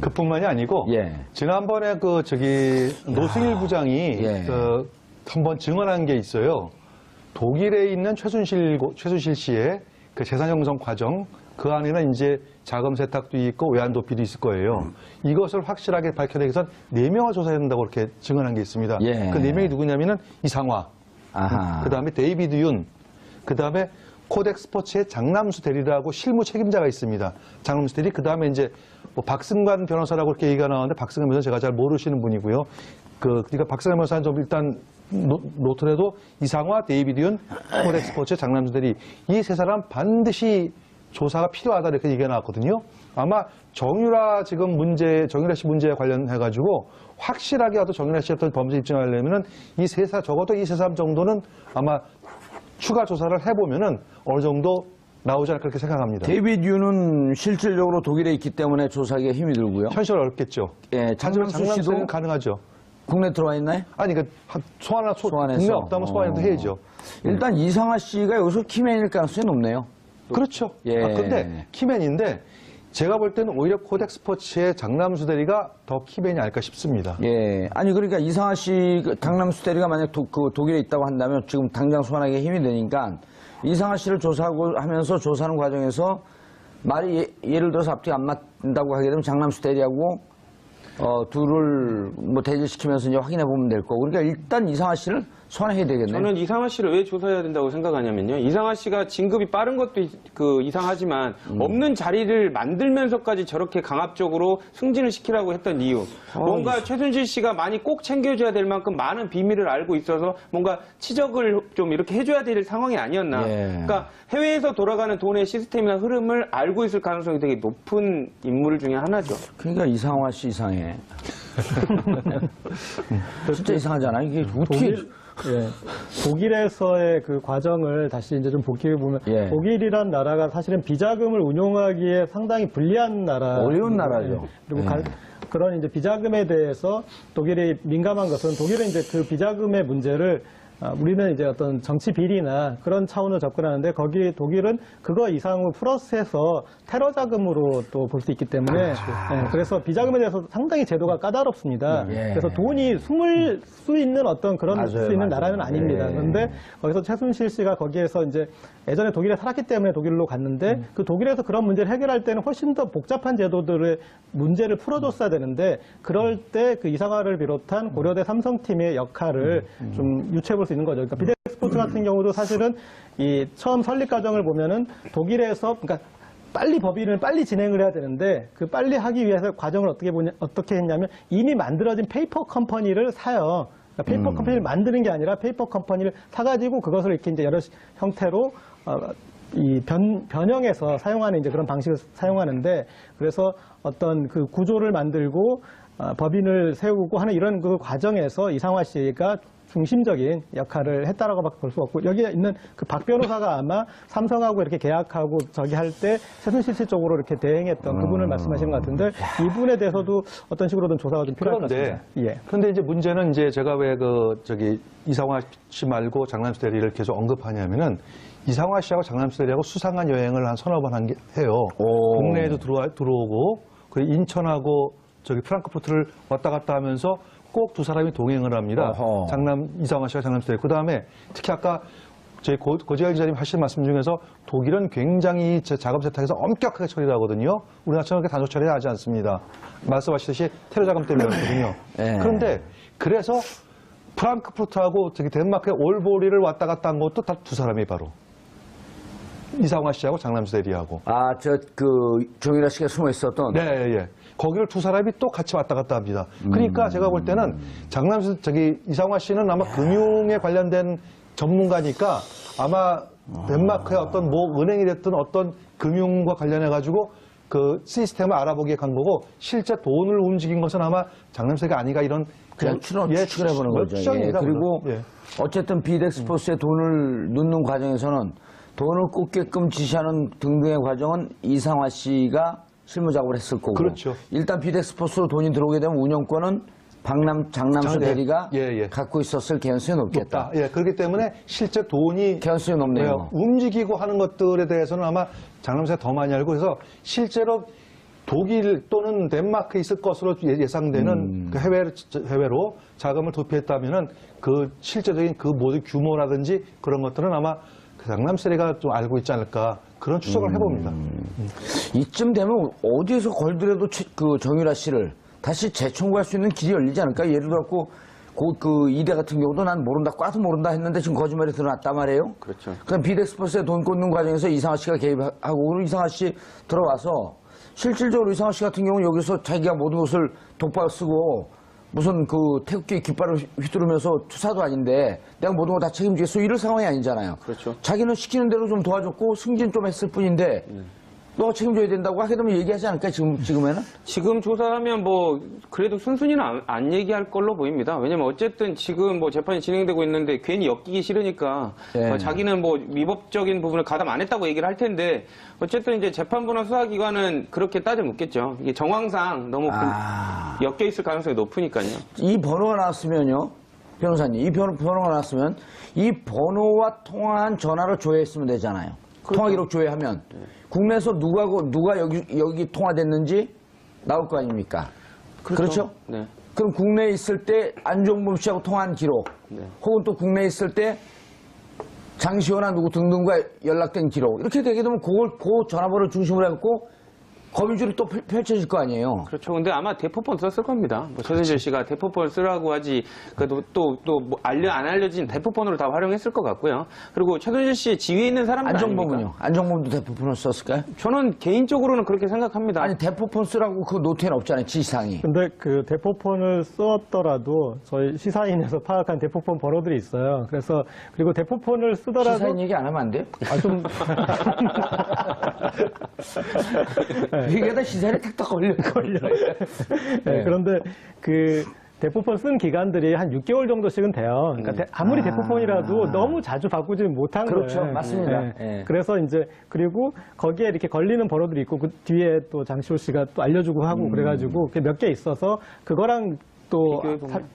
그뿐만이 아니고 예. 지난번에 노승일 부장이 예. 한번 증언한 게 있어요. 독일에 있는 최순실 씨의 그 재산 형성 과정 그 안에는 이제 자금 세탁도 있고 외환 도피도 있을 거예요. 이것을 확실하게 밝혀내기 위해서 4명을 조사해야 된다고 이렇게 증언한 게 있습니다. 예. 그 4명이 누구냐면은 이상화, 아하. 그다음에 데이비드 윤, 그다음에 코덱 스포츠의 장남수 대리라고 실무 책임자가 있습니다. 장남수 대리, 그 다음에 이제 뭐 박승관 변호사라고 이렇게 얘기가 나오는데 박승관 변호사 제가 잘 모르시는 분이고요. 그러니까 박승관 변호사는 좀 일단 놓더라도 이상화, 데이비드 윤, 코덱 스포츠의 장남수 대리 이 세 사람 반드시 조사가 필요하다 이렇게 얘기가 나왔거든요. 아마 정유라 씨 문제에 관련해가지고 확실하게 어떤 정유라 씨의 어떤 범죄 입증하려면은 적어도 이 세 사람 정도는 아마 추가 조사를 해보면은 어느 정도 나오지 않을까 그렇게 생각합니다. 데이비드 유는 실질적으로 독일에 있기 때문에 조사하기가 힘이 들고요. 현실 어렵겠죠. 예, 장남수 씨도 장남수는 가능하죠. 국내 들어와 있나요? 아니, 소환해서 소환해서. 국내 없다면 소환해도 해야죠. 일단 이상하 씨가 여기서 키맨일 가능성이 높네요. 그렇죠. 예. 근데 키맨인데 제가 볼 때는 오히려 코덱 스포츠의 장남수 대리가 더 키맨이 아닐까 싶습니다. 예. 아니, 그러니까 이상하 씨, 강남수 대리가 만약 독일에 있다고 한다면 지금 당장 소환하기에 힘이 되니까 이상하 씨를 조사하고 하면서 조사하는 과정에서 말이 예를 들어서 앞뒤가 안 맞는다고 하게 되면 장남수 대리하고 둘을 뭐 대질시키면서 이제 확인해 보면 될 거고. 그러니까 일단 이상하 씨를 소환해야 되겠네요. 저는 이상하 씨를 왜 조사해야 된다고 생각하냐면요. 이상하 씨가 진급이 빠른 것도 이상하지만 없는 자리를 만들면서까지 저렇게 강압적으로 승진을 시키라고 했던 이유. 뭔가 최순실 씨가 많이 꼭 챙겨줘야 될 만큼 많은 비밀을 알고 있어서 뭔가 치적을 좀 이렇게 해줘야 될 상황이 아니었나. 예. 그러니까 해외에서 돌아가는 돈의 시스템이나 흐름을 알고 있을 가능성이 되게 높은 인물 중에 하나죠. 그러니까 이상화 씨 이상해. 진짜 이상하잖아. 이게 어떻게. 독일에서의 그 과정을 다시 이제 좀 복귀해 보면 예. 독일이란 나라가 사실은 비자금을 운용하기에 상당히 불리한 나라. 어려운 나라죠. 그리고 예. 그런 이제 비자금에 대해서 독일이 민감한 것은 독일은 이제 그 비자금의 문제를 우리는 이제 어떤 정치 비리나 그런 차원으로 접근하는데 거기 독일은 그거 이상으로 플러스해서 테러 자금으로 또 볼 수 있기 때문에 그래서 비자금에 대해서 상당히 제도가 까다롭습니다. 예. 그래서 돈이 숨을 수 있는 어떤 그런 맞아요, 수 있는 맞아요. 나라는 아닙니다. 예. 그런데 거기서 최순실 씨가 거기에서 이제 예전에 독일에 살았기 때문에 독일로 갔는데 그 독일에서 그런 문제를 해결할 때는 훨씬 더 복잡한 제도들의 문제를 풀어줬어야 되는데 그럴 때 그 이상화를 비롯한 고려대 삼성팀의 역할을 좀 유추해 볼 수 있는 거죠. 그러니까 비덱 스포츠 같은 경우도 사실은 이 처음 설립 과정을 보면은 독일에서 그러니까 빨리 법인을 빨리 진행을 해야 되는데 그 빨리 하기 위해서 과정을 어떻게 했냐면 이미 만들어진 페이퍼 컴퍼니를 사요. 그러니까 페이퍼 컴퍼니를 만드는 게 아니라 페이퍼 컴퍼니를 사가지고 그것을 이렇게 이제 여러 형태로 이 변형해서 사용하는 이제 그런 방식을 사용하는데, 그래서 어떤 그 구조를 만들고 법인을 세우고 하는 이런 그 과정에서 이상화 씨가 중심적인 역할을 했다라고 밖에 볼 수 없고, 여기에 있는 그 박 변호사가 아마 삼성하고 이렇게 계약하고 저기 할 때 최순실 씨 쪽으로 이렇게 대행했던 그분을 말씀하시는 것 같은데, 이분에 대해서도 어떤 식으로든 조사가 좀 필요할 것 같습니다. 예. 그런데 이제 문제는 이제 제가 왜 이상화 씨 말고 장남수 대리를 계속 언급하냐면은, 이상화 씨하고 장남수 대리하고 수상한 여행을 한 서너 번 해요. 국내에도 들어오고, 그리고 인천하고 프랑크푸르트를 왔다 갔다 하면서 꼭 두 사람이 동행을 합니다. 이상화 씨와 장남수 대리. 그 다음에 특히 아까 저희 고재열 기자님 하신 말씀 중에서 독일은 굉장히 자금 세탁에서 엄격하게 처리를 하거든요. 우리나라처럼 그렇게 단속 처리를 하지 않습니다. 말씀하셨듯이 테러 자금 때문이거든요. 그런데 그래서 프랑크푸르트하고 덴마크의 올보리를 왔다 갔다 한 것도 다 두 사람이 바로 이상화 씨하고 장남수 대리하고. 정유라 씨가 숨어 있었던. 네, 예. 거기를 두 사람이 또 같이 왔다 갔다 합니다. 그러니까 제가 볼 때는 이상화 씨는 아마 금융에 관련된 전문가니까 아마 덴마크의 어떤 은행이 됐든 어떤 금융과 관련해가지고 그 시스템을 알아보기에 간 거고, 실제 돈을 움직인 것은 아마 장남수가 아니가 이런 그냥 추측을 해보는 거죠. 추정입니다. 그리고 어쨌든 비덱스포스에 돈을 넣는 과정에서는 돈을 꽂게끔 지시하는 등등의 과정은 이상화 씨가 실무 작업을 했을 거고. 그렇죠. 일단 비덱스포스로 돈이 들어오게 되면 운영권은 장남수 대리가 갖고 있었을 개연성이 높겠다. 예, 그렇기 때문에 실제 돈이 개연성이 높네요. 움직이고 하는 것들에 대해서는 아마 장남수가 더 많이 알고, 그래서 실제로 독일 또는 덴마크에 있을 것으로 예상되는 그 해외로 자금을 도피했다면은 그 실제적인 그 모든 규모라든지 그런 것들은 아마 장남수 대리가 좀 알고 있지 않을까, 그런 추정을 해봅니다. 이쯤 되면 어디에서 걸더라도 정유라 씨를 다시 재청구할 수 있는 길이 열리지 않을까? 예를 들어서 이대 같은 경우도 난 모른다, 꽈도 모른다 했는데 지금 거짓말이 드러났단 말이에요. 그렇죠. 그럼 비덱스포스에 돈 꽂는 과정에서 이상화 씨가 개입하고, 그리고 이상화 씨 들어와서 실질적으로 이상화 씨 같은 경우는 여기서 자기가 모든 것을 독박 쓰고 무슨 태극기 깃발을 휘두르면서 투사도 아닌데 내가 모든 거 다 책임지겠어, 이럴 상황이 아니잖아요. 그렇죠. 자기는 시키는 대로 좀 도와줬고 승진 좀 했을 뿐인데 너가 책임져야 된다고 하게 되면 얘기하지 않을까, 지금에는? 지금 조사하면 그래도 순순히는 안 얘기할 걸로 보입니다. 왜냐면 어쨌든 지금 재판이 진행되고 있는데 괜히 엮이기 싫으니까 자기는 위법적인 부분을 가담 안 했다고 얘기를 할 텐데, 어쨌든 이제 재판부나 수사기관은 그렇게 따져 묻겠죠. 이게 정황상 너무 엮여 있을 가능성이 높으니까요. 이 번호가 나왔으면요, 변호사님, 이 번호가 나왔으면 이 번호와 통화한 전화를 조회했으면 되잖아요. 그렇죠. 통화 기록 조회하면 국내에서 누가 여기 통화됐는지 나올 거 아닙니까? 그렇죠? 네. 그럼 국내에 있을 때 안종범 씨하고 통화한 기록, 혹은 또 국내에 있을 때 장시호나 누구 등등과 연락된 기록, 이렇게 되게 되면 그 전화번호를 중심으로 해갖고 거미줄이 또 펼쳐질 거 아니에요. 그렇죠. 근데 아마 대포폰 썼을 겁니다. 최순실 씨가 대포폰 쓰라고 하지, 그래도 안 알려진 대포폰으로 다 활용했을 것 같고요. 그리고 최순실 씨의 지위에 있는 사람들 안종범은요? 안종범도 대포폰을 썼을까요? 저는 개인적으로는 그렇게 생각합니다. 아니, 대포폰 쓰라고 그 노트에는 없잖아요, 지시사항이. 근데 그 대포폰을 썼더라도 저희 시사인에서 파악한 대포폰 번호들이 있어요. 그리고 대포폰을 쓰더라도. 시사인 얘기 안 하면 안 돼요? 좀. 이게 다 시사인에 탁탁 걸려요. 네, 그런데 그 대포폰 쓴 기간들이 한 6개월 정도씩은 돼요. 그러니까 아무리 대포폰이라도 너무 자주 바꾸지는 못한 거예요. 그렇죠. 맞습니다. 그래서 그리고 거기에 이렇게 걸리는 번호들이 있고, 그 뒤에 또 장시호 씨가 또 알려주고 하고 그래가지고 몇 개 있어서 그거랑 또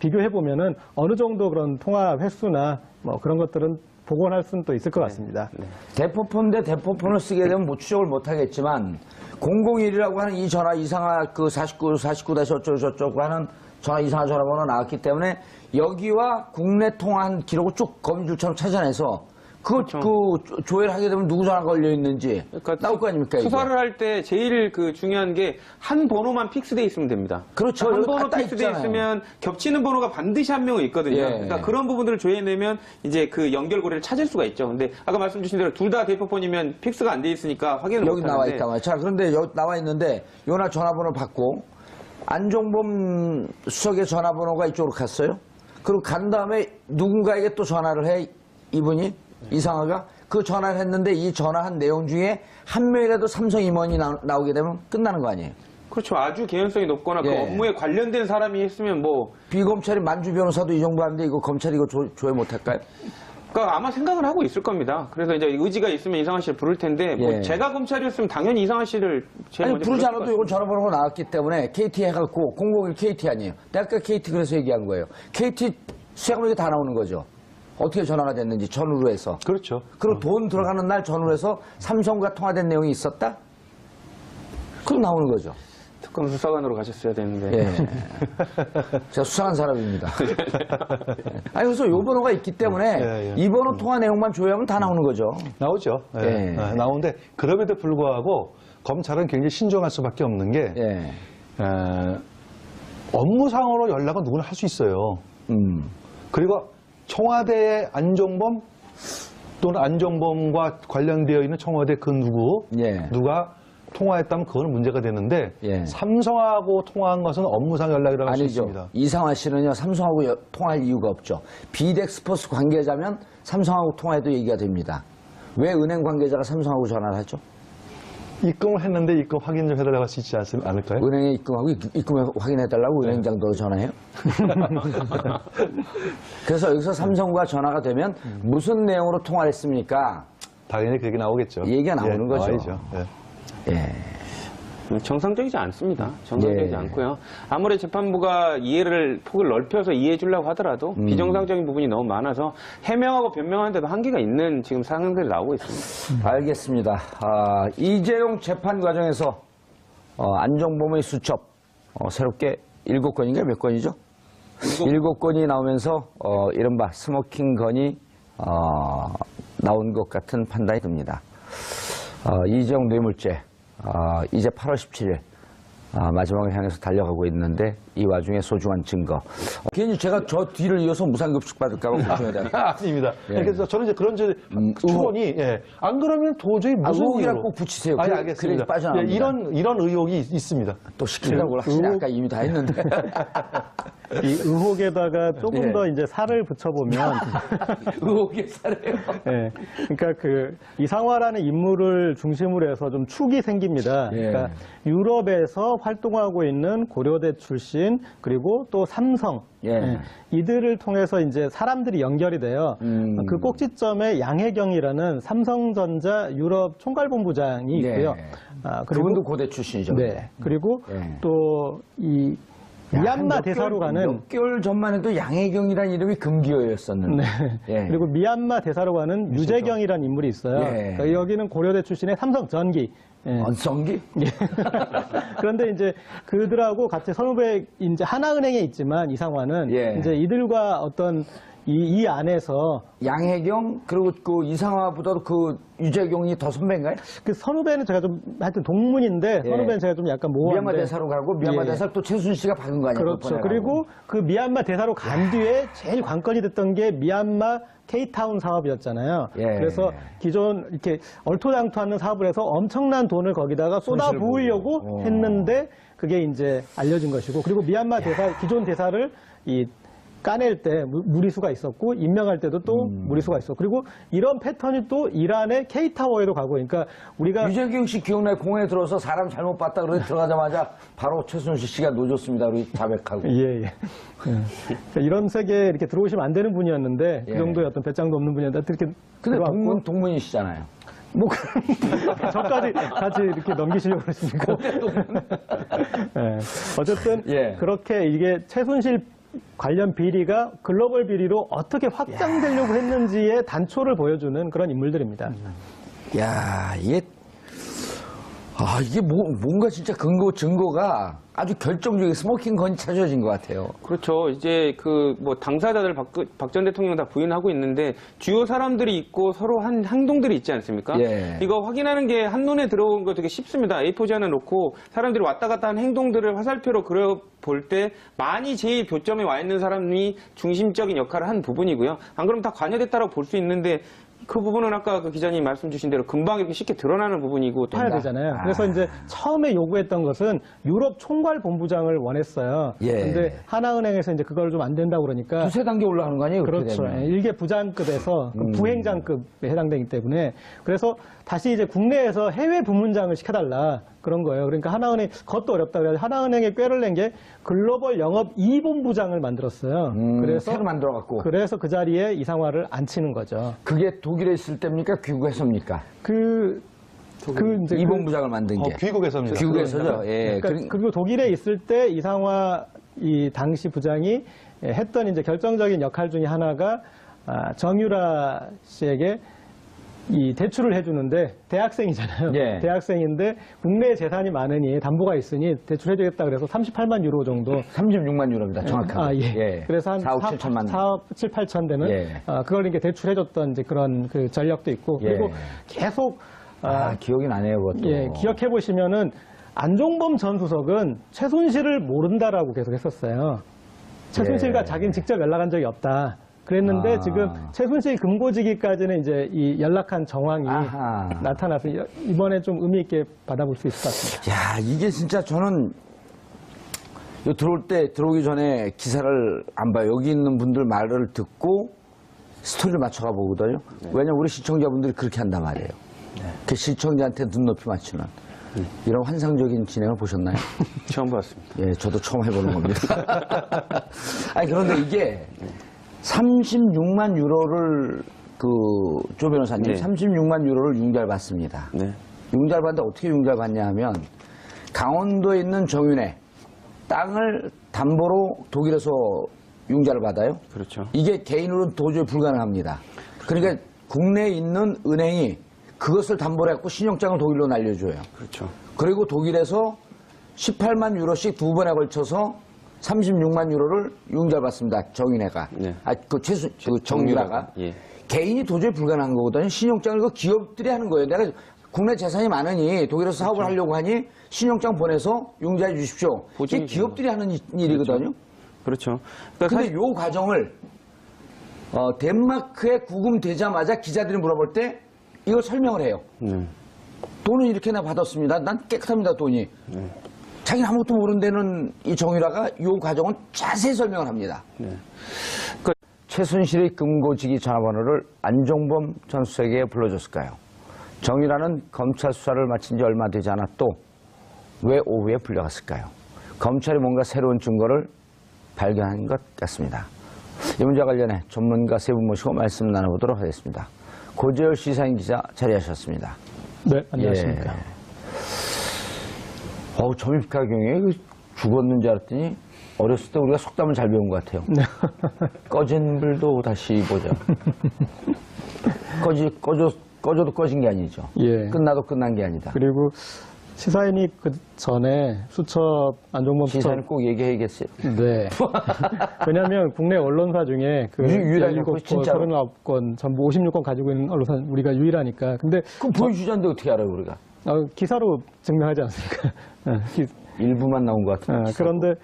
비교해보면은 어느 정도 그런 통화 횟수나 그런 것들은 복원할 수는 또 있을 것 같습니다. 대포폰 대 대포폰을 쓰게 되면 추적을 못 하겠지만 001이라고 하는 이 전화 이상화 49-어쩌고 하는 전화 이상화 전화번호 나왔기 때문에 여기와 국내 통화한 기록을 쭉 거미줄처럼 찾아내서 그렇죠. 조회를 하게 되면 누구 전화가 걸려 있는지 나올 거 아닙니까? 수사를 할 때 제일 중요한 게 한 번호만 픽스돼 있으면 됩니다. 그렇죠. 한 번호 픽스돼 있으면 겹치는 번호가 반드시 한 명은 있거든요. 그러니까 그런 부분들을 조회내면 이제 그 연결고리를 찾을 수가 있죠. 근데 아까 말씀 주신 대로 둘 다 대포폰이면 픽스가 안 돼 있으니까 확인을 못 하는데. 여기 나와 있다 말이야. 자, 그런데 여기 나와 있는데 요나 전화번호 받고 안종범 수석의 전화번호가 이쪽으로 갔어요. 그리고 간 다음에 누군가에게 또 전화를 해, 이분이, 이상화가. 그 전화를 했는데 이 전화한 내용 중에 한 명이라도 삼성 임원이 나오게 되면 끝나는 거 아니에요? 그렇죠. 아주 개연성이 높거나 그 예. 업무에 관련된 사람이 했으면 뭐 비검찰이 만주 변호사도 이 정도 하는데 이거 검찰이 이거 조회 못할까요? 그러니까 아마 생각을 하고 있을 겁니다. 그래서 이제 의지가 있으면 이상화 씨를 부를 텐데 뭐 예. 제가 검찰이었으면 당연히 이상화 씨를 제일 아니 먼저 부르지 부를 않아도 것 이건 전화번호가 나왔기 때문에 KT 해갖고 001 KT 아니에요. 내가 아까 KT 그래서 얘기한 거예요. KT 수양물이 다 나오는 거죠. 어떻게 전화가 됐는지 전후로 해서. 그렇죠. 그리고 돈 들어가는 날 전후로 해서 삼성과 통화된 내용이 있었다? 그럼 나오는 거죠. 특검 수사관으로 가셨어야 되는데. 예. 제가 수상한 사람입니다. 아니, 그래서 요 번호가 있기 때문에 예, 예. 이 번호 통화 내용만 조회하면 다 나오는 거죠. 나오죠. 예. 예. 나오는데 그럼에도 불구하고 검찰은 굉장히 신중할 수밖에 없는 게 예. 업무상으로 연락은 누구나 할 수 있어요. 그리고 청와대의 안종범 또는 안종범과 관련되어 있는 청와대 그 예. 누가 통화했다면 그건 문제가 되는데 예. 삼성하고 통화한 것은 업무상 연락이라고 할 수 아니죠. 있습니다. 이상화 씨는요, 삼성하고 통화할 이유가 없죠. 비덱스포스 관계자면 삼성하고 통화해도 얘기가 됩니다. 왜 은행 관계자가 삼성하고 전화를 하죠? 입금을 했는데 입금 확인 좀 해달라고 할 수 있지 않을까요? 은행에 입금하고 입금 확인해달라고 은행장도로 전화해요? 그래서 여기서 삼성과 전화가 되면 무슨 내용으로 통화를 했습니까? 당연히 그렇게 나오겠죠. 얘기가 나오는 거죠. 나와야죠. 예. 예. 정상적이지 않습니다. 정상적이지 예. 않고요. 아무리 재판부가 폭을 넓혀서 이해해 주려고 하더라도 비정상적인 부분이 너무 많아서 해명하고 변명하는데도 한계가 있는 지금 상황들이 나오고 있습니다. 알겠습니다. 이재용 재판 과정에서 안종범의 수첩 새롭게 7건인가요? 몇 건이죠? 7건이 나오면서 이른바 스모킹 건이 나온 것 같은 판단이 듭니다. 이재용 뇌물죄 이제 8월 17일 마지막을 향해서 달려가고 있는데 이 와중에 소중한 증거. 괜히 제가 저 뒤를 이어서 무상급식 받을까 봐 걱정해야 돼요. 아닙니다. 예. 그래서 저는 이제 그런 추론이 안 그러면 도저히 무슨 의혹이라고 이유로- 꼭 붙이세요. 아니, 그래- 알겠습니다. 그래야 빠져나갑니다. 이런 의혹이 있습니다. 또 시키려고 하시네. 아까 이미 다 했는데. 이 의혹에다가 조금 예. 더 이제 살을 붙여보면 의혹이 살아요. 예. 그러니까 그 이상화라는 인물을 중심으로 해서 좀 축이 생깁니다. 예. 그러니까 유럽에서 활동하고 있는 고려대 출신 그리고 또 삼성 예. 이들을 통해서 이제 사람들이 연결이 돼요. 그 꼭지점에 양혜경이라는 삼성전자 유럽 총괄본부장이 네. 있고요. 그분도 고대 출신이죠. 네. 그리고 예. 또 이 미얀마 대사로 가는 몇 개월 전만 해도 양혜경이라는 이름이 금기어였었는데. 예. 그리고 미얀마 대사로 가는 유재경이라는 인물이 있어요. 예. 그러니까 여기는 고려대 출신의 삼성전기. 예. 언성기? 그런데 이제 그들하고 같이 선후배 이제 하나은행에 있지만 이상화는 예. 이제 이들과 어떤 이 안에서 양혜경 그리고 그 이상화보다도 그 유재경이 더 선배인가요? 그 선후배는 제가 좀 하여튼 동문인데 예. 선후배는 제가 좀 약간 모호한데 미얀마 대사로 가고 미얀마 예. 대사를 또 최순실씨가 박은 거 아니에요? 그렇죠. 그번에 그리고 가고. 그 미얀마 대사로 간 뒤에 제일 관건이 됐던 게 미얀마 K타운 사업이었잖아요. 예. 그래서 기존 이렇게 얼토당토하는 사업을 해서 엄청난 돈을 거기다가 쏟아 부으려고 보고. 했는데 그게 이제 알려진 것이고 그리고 미얀마 대사 기존 대사를 이 까낼 때 무리수가 있었고 임명할 때도 또 무리수가 있었고 그리고 이런 패턴이 또 이란의 K타워에도 가고 그러니까 우리가 유재경 씨 기억나요? 공항에 들어서 사람 잘못 봤다 그러고 들어가자마자 바로 최순실 씨가 놓줬습니다. 우리 자백하고. 예. 그러니까 이런 세계에 이렇게 들어오시면 안 되는 분이었는데 예. 그 정도의 어떤 배짱도 없는 분이었는데 이렇게 근데 들어왔고 동문이시잖아요. 뭐 저까지 같이 이렇게 넘기시려고 그러십니까? 예. 어쨌든 예. 그렇게 이게 최순실 관련 비리가 글로벌 비리로 어떻게 확장되려고 했는지의 단초를 보여주는 그런 인물들입니다. 야, 이게 뭔가 진짜 증거가 아주 결정적인 스모킹 건이 찾아진 것 같아요. 그렇죠. 이제 그 뭐 당사자들 박 전 대통령 다 부인하고 있는데 주요 사람들이 있고 서로 한 행동들이 있지 않습니까? 예. 이거 확인하는 게 한눈에 들어온 거 되게 쉽습니다. A4지 하나 놓고 사람들이 왔다 갔다 한 행동들을 화살표로 그려볼 때 많이 제일 교점에 와 있는 사람이 중심적인 역할을 한 부분이고요. 안 그러면 다 관여됐다고 볼 수 있는데 그 부분은 아까 그 기자님 말씀 주신 대로 금방 이렇게 쉽게 드러나는 부분이고 파야 되잖아요. 그래서 이제 처음에 요구했던 것은 유럽 총괄 본부장을 원했어요. 예. 근데 하나은행에서 이제 그걸 좀 안 된다고 그러니까 두세 단계 올라가는 거 아니에요? 그렇게 그렇죠. 되면? 일개 부장급에서 그 부행장급에 해당되기 때문에 그래서 다시 이제 국내에서 해외 부문장을 시켜달라 그런 거예요. 그러니까 하나은행 그것도 어렵다 그래서 하나은행에 꾀를 낸 게 글로벌 영업 2본부장을 만들었어요. 그래서 새로 만들어갖고. 그래서 그 자리에 이상화를 앉히는 거죠. 그게 독일에 있을 때입니까? 귀국에서입니까? 이제 이본부장을 만든 게. 귀국에서입니다. 귀국에서죠. 예. 그러니까 그리고 독일에 있을 때 이상화 이 당시 부장이 했던 이제 결정적인 역할 중에 하나가 정유라 씨에게 이 대출을 해주는데 대학생이잖아요. 예. 대학생인데 국내 재산이 많으니 담보가 있으니 대출해주겠다 그래서 38만 유로 정도. 36만 유로입니다. 정확하게. 예. 그래서 한 4억 7천만. 4억 7, 8천 되는 예. 그걸 이렇게 대출해줬던 이제 그런 그 전력도 있고 예. 그리고 계속 기억이 나네요, 그것도. 예, 기억해 보시면은 안종범 전 수석은 최순실을 모른다라고 계속 했었어요. 최순실과 예. 자기는 직접 연락한 적이 없다. 그랬는데 지금 최순실 금고지기까지는 이제 이 연락한 정황이 아하. 나타나서 이번에 좀 의미 있게 받아볼 수 있을 것 같습니다. 야, 이게 진짜 저는 들어오기 전에 기사를 안 봐요. 여기 있는 분들 말을 듣고 스토리를 맞춰가 보거든요. 왜냐면 우리 시청자분들이 그렇게 한단 말이에요. 그 시청자한테 눈높이 맞추는. 이런 환상적인 진행을 보셨나요? 처음 봤습니다. 예, 저도 처음 해보는 겁니다. 아니, 그런데 이게 36만 유로를 조 변호사님, 네. 36만 유로를 융자받습니다. 네. 융자받는데 어떻게 융자받냐 하면 강원도에 있는 정윤회 땅을 담보로 독일에서 융자를 받아요. 그렇죠. 이게 개인으로는 도저히 불가능합니다. 그러니까 국내에 있는 은행이 그것을 담보로 해갖고 신용장을 독일로 날려줘요. 그렇죠. 그리고 독일에서 18만 유로씩 두 번에 걸쳐서 36만 유로를 융자를 받습니다. 정윤회가. 네. 정유라가. 예. 개인이 도저히 불가능한 거거든요. 신용장을 그 기업들이 하는 거예요. 내가 국내 재산이 많으니 독일에서 사업을 하려고 하니 신용장 보내서 융자해 주십시오. 이게 보증이죠. 기업들이 하는 일이거든요. 그렇죠. 그러니까 근데 요 과정을 덴마크에 구금되자마자 기자들이 물어볼 때 이걸 설명을 해요. 돈은 이렇게나 받았습니다. 난 깨끗합니다, 돈이. 자기는 아무것도 모르는 데는 이 정유라가 이 과정을 자세히 설명을 합니다. 최순실의 금고지기 전화번호를 안종범 전 수석에게 불러줬을까요? 정유라는 검찰 수사를 마친 지 얼마 되지 않았도 왜 오후에 불려갔을까요? 검찰이 뭔가 새로운 증거를 발견한 것 같습니다. 이 문제와 관련해 전문가 세 분 모시고 말씀 나눠보도록 하겠습니다. 고재열 시사인 기자 자리하셨습니다. 네, 안녕하십니까. 점입가 경에 죽었는 줄 알았더니 어렸을 때 우리가 속담을 잘 배운 것 같아요. 꺼진 불도 다시 보자. 꺼져도 꺼진 게 아니죠. 예. 끝나도 끝난 게 아니다. 그리고 시사인이 그 전에 수첩 안종범 수첩 시사는 꼭 얘기해야겠어요. 네. 왜냐하면 국내 언론사 중에 그 유일하니까 17건, 진짜로? 39건, 전부 56건 가지고 있는 언론사 우리가 유일하니까. 근데 그럼 보여주자는데 어떻게 알아요, 우리가? 기사로 증명하지 않습니까? 일부만 나온 것 같은데. 그런데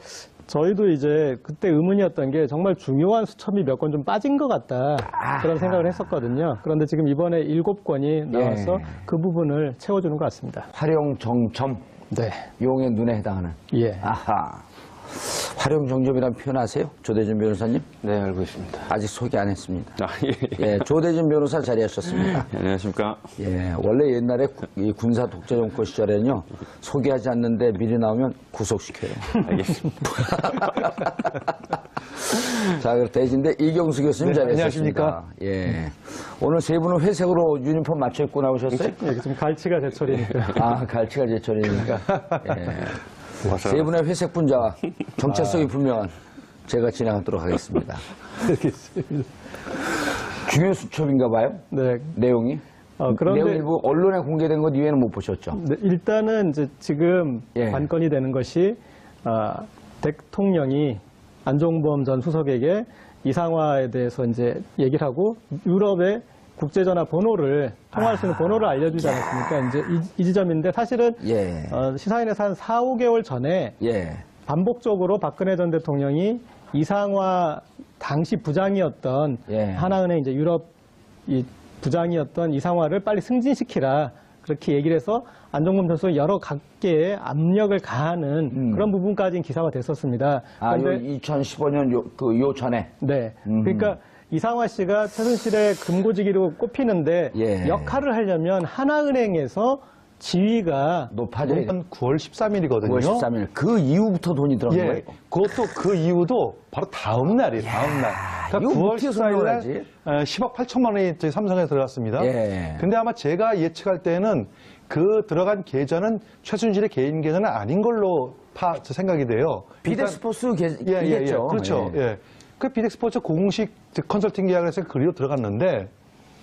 저희도 이제 그때 의문이었던 게 정말 중요한 수첩이 몇 건 좀 빠진 것 같다. 그런 생각을 했었거든요. 그런데 지금 이번에 7건이 나와서 예. 그 부분을 채워주는 것 같습니다. 활용 정점, 네. 용의 눈에 해당하는. 예. 아하. 활용 정점이라는 표현 아세요? 조대준 변호사님? 네, 알고 있습니다. 아직 소개 안 했습니다. 예. 예, 조대준 변호사 자리하셨습니다. 안녕하십니까. 예, 원래 옛날에 이 군사 독재 정권 시절에는요, 소개하지 않는데 미리 나오면 구속시켜요. 알겠습니다. 자, 그럼 대신데 이경수 교수님 네, 자리하셨습니다. 안녕하십니까. 예. 오늘 세 분은 회색으로 유니폼 맞춰 입고 나오셨어요? 예, 지금 갈치가 제철이니까. 아, 갈치가 제철이니까. 예. 세 분의 회색 분자와 정체성이 분명한 제가 진행하도록 하겠습니다. 알겠습니다. 중요 수첩인가 봐요? 네. 내용이? 그런데 내용 일부 언론에 공개된 것 이외에는 못 보셨죠? 네, 일단은 이제 지금 예. 관건이 되는 것이 대통령이 안종범 전 수석에게 이상화에 대해서 이제 얘기를 하고 유럽의 국제전화 번호를 통화할 수 있는 번호를 알려주지 않았습니까? 이제 이 지점인데 사실은 예. 시사인에서 한 4, 5개월 전에 예. 반복적으로 박근혜 전 대통령이 이상화 당시 부장이었던 예. 하나은행 이제 유럽 이 부장이었던 이상화를 빨리 승진시키라. 그렇게 얘기를 해서 안종범 선수가 여러 각계의 압력을 가하는 그런 부분까지는 기사가 됐었습니다. 아, 요 그런데 2015년 요 전에. 네. 그러니까 이상화 씨가 최순실의 금고지기로 꼽히는데 예. 역할을 하려면 하나은행에서 지위가 높아져야 돼. 9월 13일이거든요. 9월 13일. 그 이후부터 돈이 들어간 예, 거예요. 그것도 그 이후도 바로 다음 날이에요. 다음 날. 이거 그러니까 9월 어떻게 14일 설명을 날 하지? 10억 8천만 원이 저희 삼성에 들어갔습니다. 예. 근데 아마 제가 예측할 때는 그 들어간 계좌는 최순실의 개인 계좌는 아닌 걸로 생각이 돼요. 비덱스포츠 예, 계좌겠죠. 그렇죠. 예. 그 비덱스포츠 공식 컨설팅 계약을 해서 그리로 들어갔는데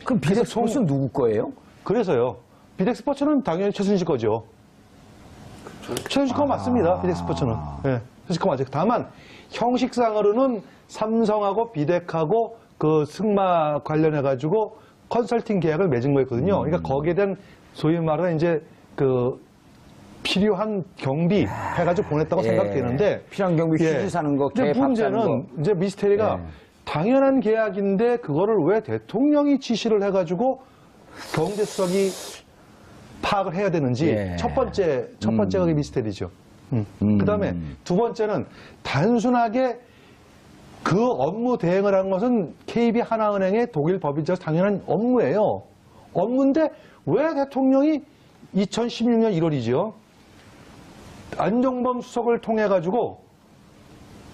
그럼 비덱스포츠는 누구 거예요? 그래서요. 비덱스포츠는 당연히 최순실 거죠. 최순실 거 맞습니다. 비덱스포츠는. 예. 최순실 거 맞아요. 다만 형식상으로는 삼성하고 비덱하고 그 승마 관련해가지고 컨설팅 계약을 맺은 거였거든요. 그러니까 거기에 대한 소위 말하는 이제 그 필요한 경비 해가지고 보냈다고 생각되는데 필요한 경비 휴지 사는 거, 근데 개 밥 사는 거. 문제는 이제 미스테리가 예. 당연한 계약인데 그거를 왜 대통령이 지시를 해가지고 경제수석이 파악을 해야 되는지 예. 첫 번째가 그 미스테리죠. 그다음에 두 번째는 단순하게 그 업무 대행을 한 것은 KB 하나은행의 독일 법인자에서 당연한 업무예요. 업무인데 왜 대통령이 2016년 1월이죠. 안종범 수석을 통해 가지고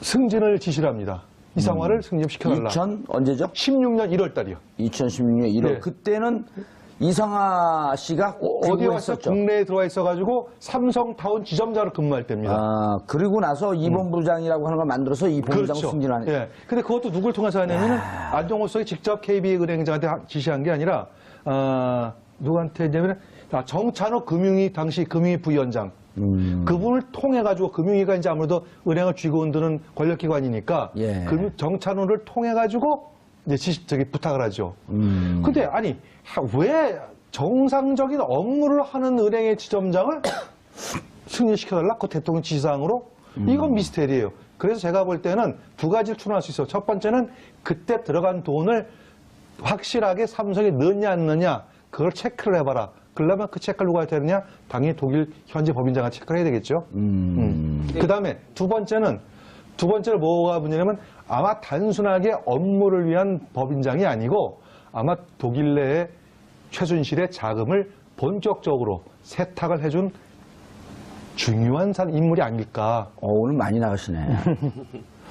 승진을 지시를 합니다. 이상화를 승진시켜달라. 언제죠? 16년 1월 달이요. 2016년 1월. 예. 그때는 이상화 씨가 어디에 와서 했었죠. 국내에 들어와 있어가지고 삼성타운 지점장으로 근무할 때입니다. 아, 그리고 나서 이본부장이라고 하는 걸 만들어서 이본부장 승진하는. 예. 근데 그것도 누굴 통해서 하냐면은 안종호 수석이 직접 KB은행장한테 지시한 게 아니라 누구한테 했냐면 정찬호 금융위 당시 금융위 부위원장. 그분을 통해 가지고 금융위가 이제 아무래도 은행을 쥐고 흔드는 권력기관이니까 예. 정찬호를 통해 가지고 이제 부탁을 하죠. 근데 아니 왜 정상적인 업무를 하는 은행의 지점장을 승진시켜달라? 그 대통령 지시사항으로? 이건 미스테리예요. 그래서 제가 볼 때는 두 가지를 추론할 수 있어요. 첫 번째는 그때 들어간 돈을 확실하게 삼성에 넣느냐 안 넣느냐 그걸 체크를 해봐라. 그러려면 그 체크를 누가 해야 되느냐? 당연히 독일 현지 법인장이 체크를 해야 되겠죠. 그 다음에 두 번째로 뭐가 문제냐면 아마 단순하게 업무를 위한 법인장이 아니고 아마 독일 내에 최순실의 자금을 본격적으로 세탁을 해준 중요한 인물이 아닐까. 오늘 많이 나가시네.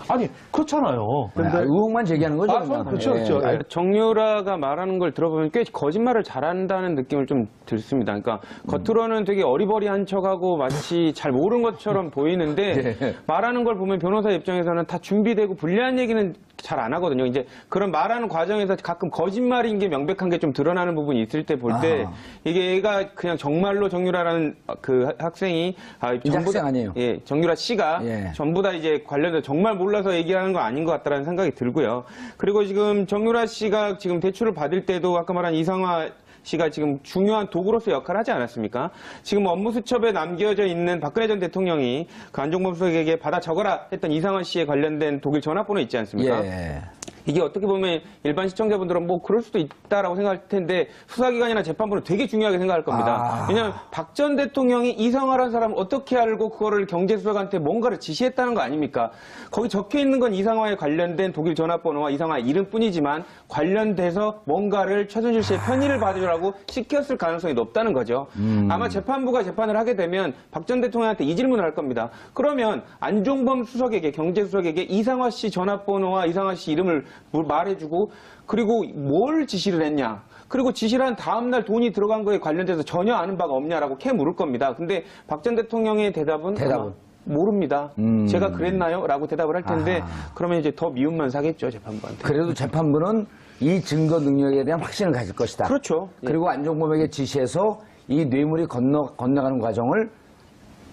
아니 그렇잖아요. 근데 의혹만 제기하는 거죠. 그냥. 그렇죠, 예. 그렇죠. 예. 정유라가 말하는 걸 들어보면 꽤 거짓말을 잘한다는 느낌을 좀 들습니다. 그러니까 겉으로는 되게 어리버리한 척하고 마치 잘 모르는 것처럼 보이는데 예. 말하는 걸 보면 변호사 입장에서는 다 준비되고 불리한 얘기는 잘 안 하거든요. 이제 그런 말하는 과정에서 가끔 거짓말인 게 명백한 게 좀 드러나는 부분이 있을 때 볼 때 이게 얘가 그냥 정말로 정유라라는 그 학생이 전부 학생 아니에요. 예, 정유라 씨가 예. 전부 다 이제 관련해서 정말 몰라서 얘기하는 거 아닌 것 같다라는 생각이 들고요. 그리고 지금 정유라 씨가 지금 대출을 받을 때도 아까 말한 이상화 씨가 지금 중요한 도구로서 역할을 하지 않았습니까? 지금 업무 수첩에 남겨져 있는 박근혜 전 대통령이 그 안종범 수석에게 받아 적어라 했던 이상화 씨에 관련된 독일 전화번호 있지 않습니까? 예. 이게 어떻게 보면 일반 시청자분들은 뭐 그럴 수도 있다라고 생각할 텐데 수사기관이나 재판부는 되게 중요하게 생각할 겁니다. 왜냐하면 박 전 대통령이 이상화라는 사람을 어떻게 알고 그거를 경제수석한테 뭔가를 지시했다는 거 아닙니까? 거기 적혀 있는 건 이상화에 관련된 독일 전화번호와 이상화 이름뿐이지만 관련돼서 뭔가를 최순실 씨의 편의를 받으라고 시켰을 가능성이 높다는 거죠. 아마 재판부가 재판을 하게 되면 박 전 대통령한테 이 질문을 할 겁니다. 그러면 안종범 수석에게 경제수석에게 이상화 씨 전화번호와 이상화 씨 이름을 말해주고 그리고 뭘 지시를 했냐 그리고 지시를 한 다음날 돈이 들어간 거에 관련돼서 전혀 아는 바가 없냐라고 캐 물을 겁니다. 근데 박 전 대통령의 대답은 아마 모릅니다. 제가 그랬나요? 라고 대답을 할 텐데 그러면 이제 더 미움만 사겠죠 재판부한테. 그래도 재판부는 이 증거 능력에 대한 확신을 가질 것이다. 그렇죠. 그리고 안종범에게 지시해서 이 뇌물이 건너가는 과정을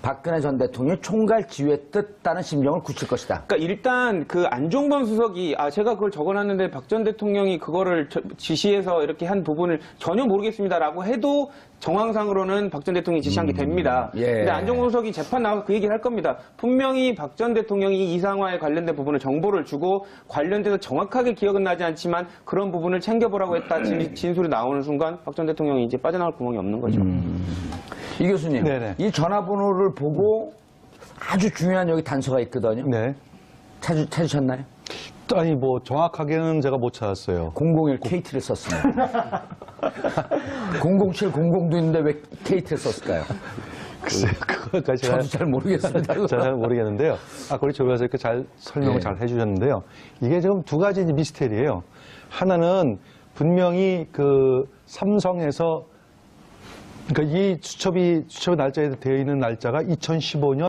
박근혜 전 대통령이 총괄 지휘했다는 심정을 굳힐 것이다. 그러니까 일단 그 안종범 수석이 제가 그걸 적어놨는데 박 전 대통령이 그거를 지시해서 이렇게 한 부분을 전혀 모르겠습니다라고 해도 정황상으로는 박 전 대통령이 지시한 게 됩니다. 예. 근데 안종범 수석이 재판 나와서 그 얘기를 할 겁니다. 분명히 박 전 대통령이 이상화에 관련된 부분을 정보를 주고 관련돼서 정확하게 기억은 나지 않지만 그런 부분을 챙겨보라고 했다 진술이 나오는 순간 박 전 대통령이 이제 빠져나갈 구멍이 없는 거죠. 이 교수님, 네네. 이 전화번호를 보고 아주 중요한 여기 단서가 있거든요. 네. 찾으셨나요? 아니, 뭐, 정확하게는 제가 못 찾았어요. 001 KT를 썼습니다. 00700도 있는데 왜 KT를 썼을까요? 글쎄요, 그거까지 제가 저도 잘 모르겠습니다. 잘 모르겠는데요. 우리 조교수 이렇게 잘 설명을 네. 잘 해주셨는데요. 이게 지금 두 가지 미스테리예요. 하나는 분명히 그 삼성에서 그러니까 이 수첩이 날짜에 되어 있는 날짜가 2015년